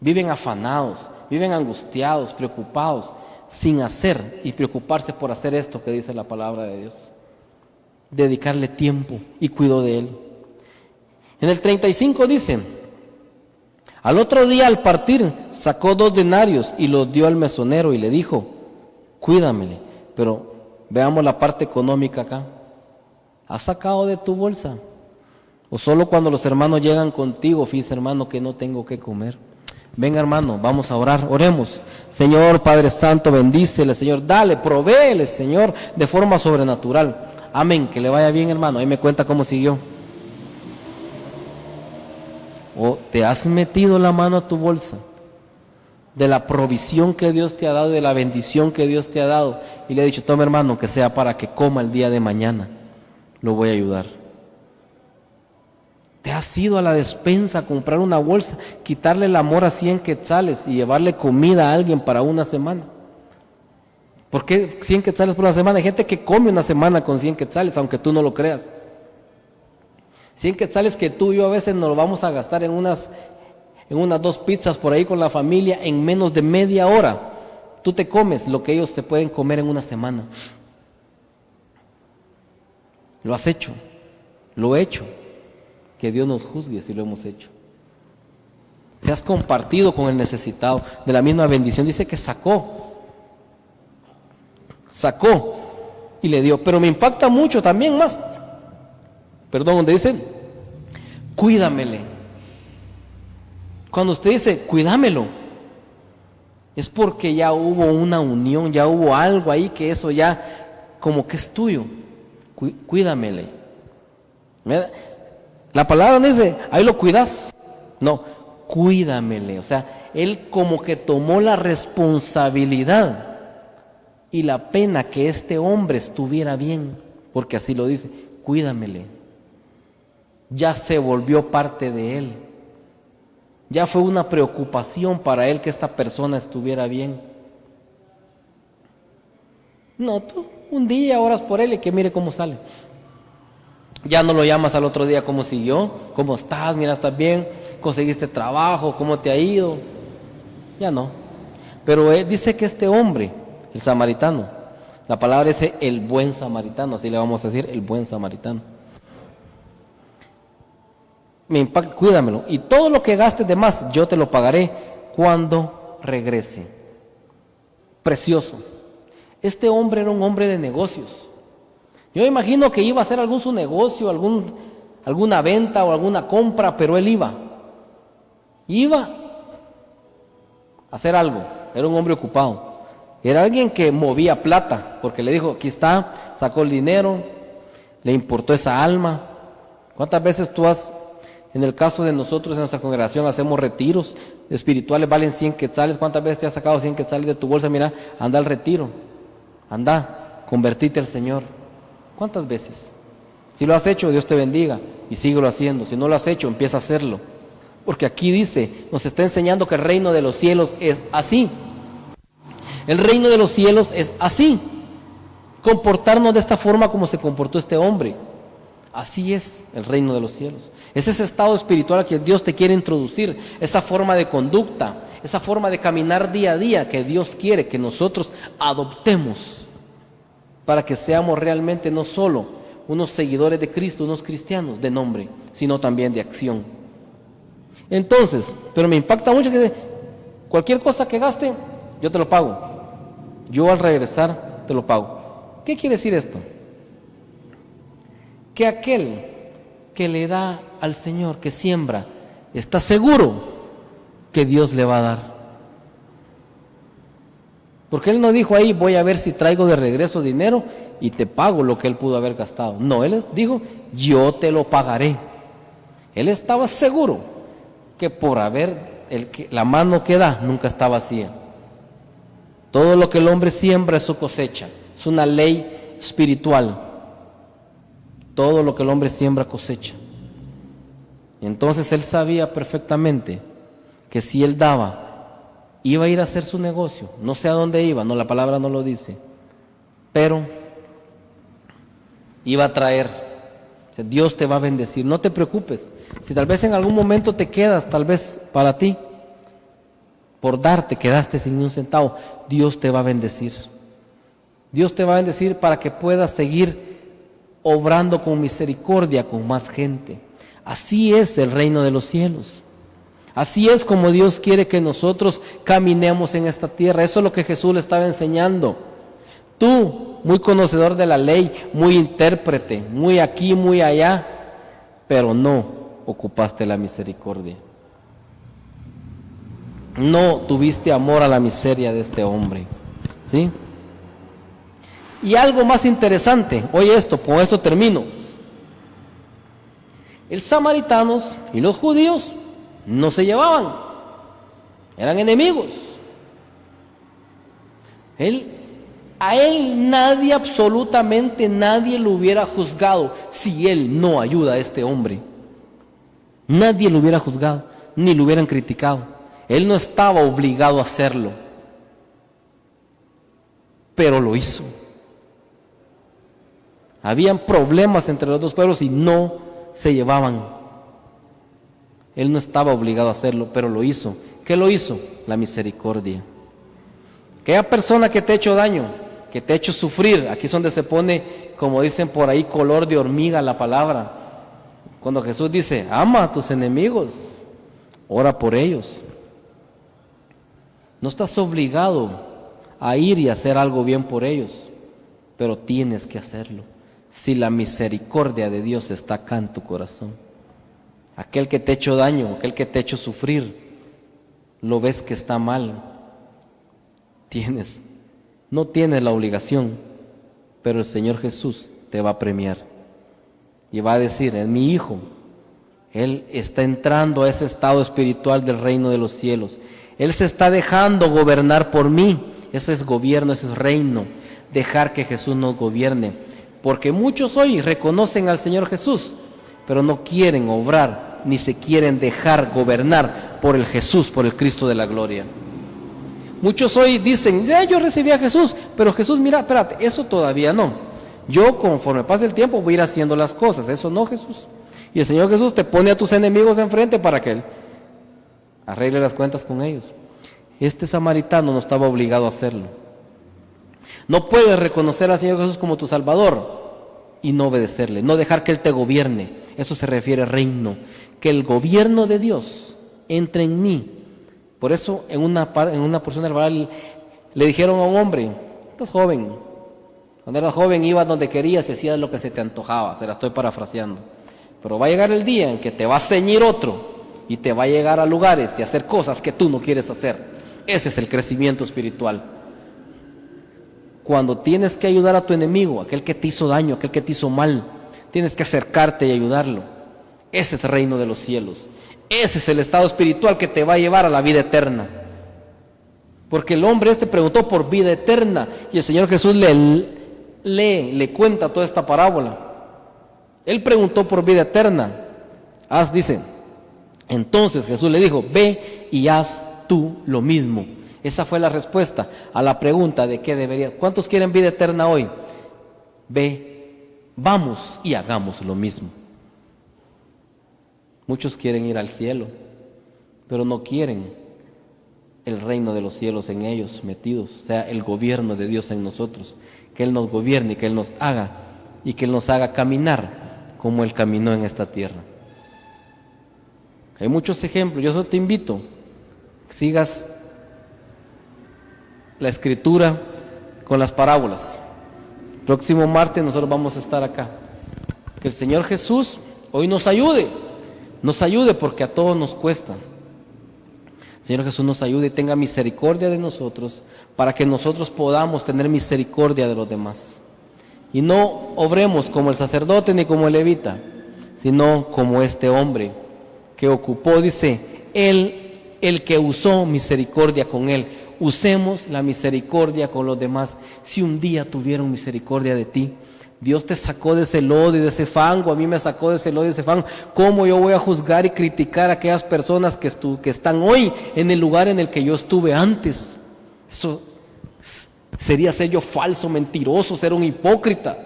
Viven afanados, viven angustiados, preocupados, sin hacer y preocuparse por hacer esto que dice la palabra de Dios. Dedicarle tiempo y cuidado de él. En el 35 dice: al otro día al partir sacó 2 denarios y los dio al mesonero y le dijo: cuídamele. Pero veamos la parte económica acá. ¿Has sacado de tu bolsa? O solo cuando los hermanos llegan contigo, fíjese hermano que no tengo que comer. Venga hermano, vamos a orar, oremos. Señor Padre Santo, bendícele Señor, dale, provéele Señor de forma sobrenatural. Amén, que le vaya bien hermano, ahí me cuenta cómo siguió. O te has metido la mano a tu bolsa de la provisión que Dios te ha dado, de la bendición que Dios te ha dado, y le he dicho: toma hermano, que sea para que coma el día de mañana, lo voy a ayudar. Te has ido a la despensa a comprar una bolsa, quitarle el amor a 100 quetzales y llevarle comida a alguien para una semana. ¿Por qué 100 quetzales por una semana? Hay gente que come una semana con 100 quetzales, aunque tú no lo creas. 100 quetzales que tú y yo a veces nos lo vamos a gastar en unas 2 pizzas por ahí con la familia en menos de media hora. Tú te comes lo que ellos se pueden comer en una semana. Lo has hecho, lo he hecho. Que Dios nos juzgue si lo hemos hecho. Si has compartido con el necesitado de la misma bendición, dice que sacó y le dio. Pero me impacta mucho también más, donde dice: cuídamele. Cuando usted dice cuídamelo, es porque ya hubo una unión, ya hubo algo ahí que eso ya como que es tuyo. Cuídamele. ¿Verdad? La palabra no dice, ahí lo cuidas. No, cuídamele. O sea, él como que tomó la responsabilidad y la pena que este hombre estuviera bien, porque así lo dice, cuídamele. Ya se volvió parte de él. Ya fue una preocupación para él que esta persona estuviera bien. No, tú un día oras por él y que mire cómo sale. Ya no lo llamas al otro día cómo siguió, cómo estás, mira, estás bien, conseguiste trabajo, cómo te ha ido. Ya no. Pero él dice que este hombre, el samaritano, la palabra dice el buen samaritano, así le vamos a decir, el buen samaritano. Me impacta, cuídamelo. Y todo lo que gastes de más, yo te lo pagaré cuando regrese. Precioso. Este hombre era un hombre de negocios. Yo imagino que iba a hacer su negocio, alguna venta o alguna compra, pero él iba a hacer algo. Era un hombre ocupado. Era alguien que movía plata, porque le dijo, aquí está, sacó el dinero, le importó esa alma. ¿Cuántas veces en el caso de nosotros en nuestra congregación, hacemos retiros espirituales, valen 100 quetzales? ¿Cuántas veces te has sacado 100 quetzales de tu bolsa? Mira, anda al retiro, anda, convertite al Señor. ¿Cuántas veces? Si lo has hecho, Dios te bendiga y síguelo haciendo. Si no lo has hecho, empieza a hacerlo. Porque aquí dice, nos está enseñando que el reino de los cielos es así. El reino de los cielos es así. Comportarnos de esta forma como se comportó este hombre. Así es el reino de los cielos. Es ese estado espiritual que Dios te quiere introducir, esa forma de conducta, esa forma de caminar día a día que Dios quiere que nosotros adoptemos para que seamos realmente no solo unos seguidores de Cristo, unos cristianos de nombre, sino también de acción. Entonces, pero me impacta mucho que cualquier cosa que gaste, yo te lo pago. Yo al regresar te lo pago. ¿Qué quiere decir esto? Que aquel que le da al Señor, que siembra, está seguro que Dios le va a dar. Porque él no dijo ahí, voy a ver si traigo de regreso dinero y te pago lo que él pudo haber gastado. No, él dijo, yo te lo pagaré. Él estaba seguro que por haber, la mano que da nunca está vacía. Todo lo que el hombre siembra es su cosecha. Es una ley espiritual. Todo lo que el hombre siembra cosecha. Y entonces él sabía perfectamente que si él daba, iba a ir a hacer su negocio. No sé a dónde iba, no, la palabra no lo dice. Pero iba a traer, Dios te va a bendecir, no te preocupes. Si tal vez en algún momento te quedas, tal vez para ti, por darte quedaste sin ni un centavo, Dios te va a bendecir. Dios te va a bendecir para que puedas seguir obrando con misericordia con más gente. Así es el reino de los cielos. Así es como Dios quiere que nosotros caminemos en esta tierra. Eso es lo que Jesús le estaba enseñando. Tú, muy conocedor de la ley, muy intérprete, muy aquí, muy allá, pero no ocupaste la misericordia. No tuviste amor a la miseria de este hombre, ¿sí? Y algo más interesante, oye esto, con esto termino. Los samaritanos y los judíos no se llevaban, eran enemigos. A él nadie, absolutamente nadie lo hubiera juzgado si él no ayuda a este hombre. Nadie lo hubiera juzgado, ni lo hubieran criticado. Él no estaba obligado a hacerlo, pero lo hizo. Habían problemas entre los dos pueblos y no se llevaban. Él no estaba obligado a hacerlo, pero lo hizo. ¿Qué lo hizo? La misericordia. Aquella persona que te ha hecho daño, que te ha hecho sufrir, aquí es donde se pone, como dicen por ahí, color de hormiga la palabra. Cuando Jesús dice, ama a tus enemigos, ora por ellos. No estás obligado a ir y hacer algo bien por ellos, pero tienes que hacerlo. Si la misericordia de Dios está acá en tu corazón. Aquel que te ha hecho daño, aquel que te ha hecho sufrir, lo ves que está mal. No tienes la obligación, pero el Señor Jesús te va a premiar. Y va a decir, es mi hijo. Él está entrando a ese estado espiritual del reino de los cielos. Él se está dejando gobernar por mí. Ese es gobierno, ese es reino. Dejar que Jesús nos gobierne. Porque muchos hoy reconocen al Señor Jesús, pero no quieren obrar, ni se quieren dejar gobernar por el Jesús, por el Cristo de la gloria. Muchos hoy dicen, ya yo recibí a Jesús, pero Jesús, mira, espérate, eso todavía no. Yo conforme pase el tiempo voy a ir haciendo las cosas, eso no, Jesús. Y el Señor Jesús te pone a tus enemigos enfrente para que Él arregle las cuentas con ellos. Este samaritano no estaba obligado a hacerlo. No puedes reconocer al Señor Jesús como tu Salvador y no obedecerle, no dejar que Él te gobierne. Eso se refiere a reino, que el gobierno de Dios entre en mí. Por eso en una porción del Bible le dijeron a un hombre, estás joven. Cuando eras joven ibas donde querías y hacías lo que se te antojaba, se la estoy parafraseando. Pero va a llegar el día en que te va a ceñir otro y te va a llegar a lugares y hacer cosas que tú no quieres hacer. Ese es el crecimiento espiritual. Cuando tienes que ayudar a tu enemigo, aquel que te hizo daño, aquel que te hizo mal, tienes que acercarte y ayudarlo. Ese es el reino de los cielos. Ese es el estado espiritual que te va a llevar a la vida eterna. Porque el hombre preguntó por vida eterna y el Señor Jesús le cuenta toda esta parábola. Él preguntó por vida eterna. Dice, entonces Jesús le dijo, ve y haz tú lo mismo. Esa fue la respuesta a la pregunta de qué deberías. ¿Cuántos quieren vida eterna hoy? Vamos y hagamos lo mismo. Muchos quieren ir al cielo, pero no quieren el reino de los cielos en ellos metidos, o sea, el gobierno de Dios en nosotros, que Él nos gobierne, que Él nos haga y que Él nos haga caminar como Él caminó en esta tierra. Hay muchos ejemplos, yo solo te invito que sigas la escritura con las parábolas. Próximo martes nosotros vamos a estar acá. Que el Señor Jesús hoy nos ayude porque a todos nos cuesta. El Señor Jesús nos ayude y tenga misericordia de nosotros para que nosotros podamos tener misericordia de los demás. Y no obremos como el sacerdote ni como el levita, sino como este hombre que ocupó, dice, el que usó misericordia con él. Usemos la misericordia con los demás. Si un día tuvieron misericordia de ti, Dios te sacó de ese lodo y de ese fango, a mí me sacó de ese lodo y de ese fango. ¿Cómo yo voy a juzgar y criticar a aquellas personas que están hoy en el lugar en el que yo estuve antes? Eso sería ser yo falso, mentiroso, ser un hipócrita.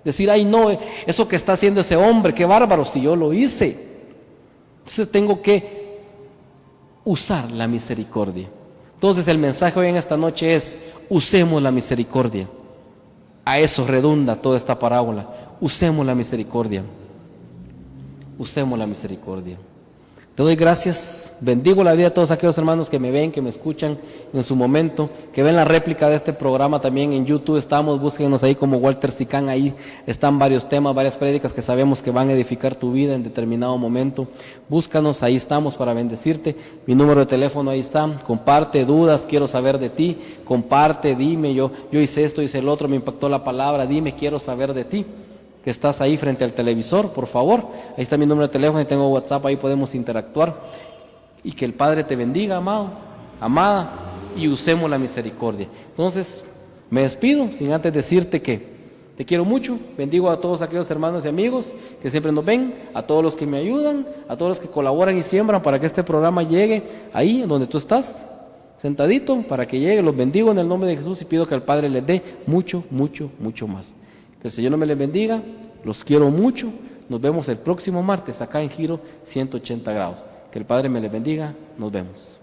Decir, ay no, eso que está haciendo ese hombre, qué bárbaro, si yo lo hice. Entonces tengo que usar la misericordia. Entonces el mensaje hoy en esta noche es, usemos la misericordia. A eso redunda toda esta parábola. Usemos la misericordia. Usemos la misericordia. Te doy gracias, bendigo la vida de todos aquellos hermanos que me ven, que me escuchan en su momento, que ven la réplica de este programa también en YouTube. Estamos, búsquenos ahí como Walter Sicán, ahí están varios temas, varias prédicas que sabemos que van a edificar tu vida en determinado momento. Búscanos, ahí estamos para bendecirte. Mi número de teléfono ahí está. Comparte dudas, quiero saber de ti. Comparte, dime, yo hice esto, hice el otro, me impactó la palabra, dime, quiero saber de ti. Que estás ahí frente al televisor, por favor, ahí está mi número de teléfono y tengo WhatsApp, ahí podemos interactuar, y que el Padre te bendiga, amado, amada, y usemos la misericordia. Entonces, me despido, sin antes decirte que te quiero mucho, bendigo a todos aquellos hermanos y amigos que siempre nos ven, a todos los que me ayudan, a todos los que colaboran y siembran para que este programa llegue ahí donde tú estás, sentadito, para que llegue. Los bendigo en el nombre de Jesús y pido que el Padre les dé mucho, mucho, mucho más. Que el Señor no me les bendiga, los quiero mucho, nos vemos el próximo martes acá en Giro 180 grados. Que el Padre me les bendiga, nos vemos.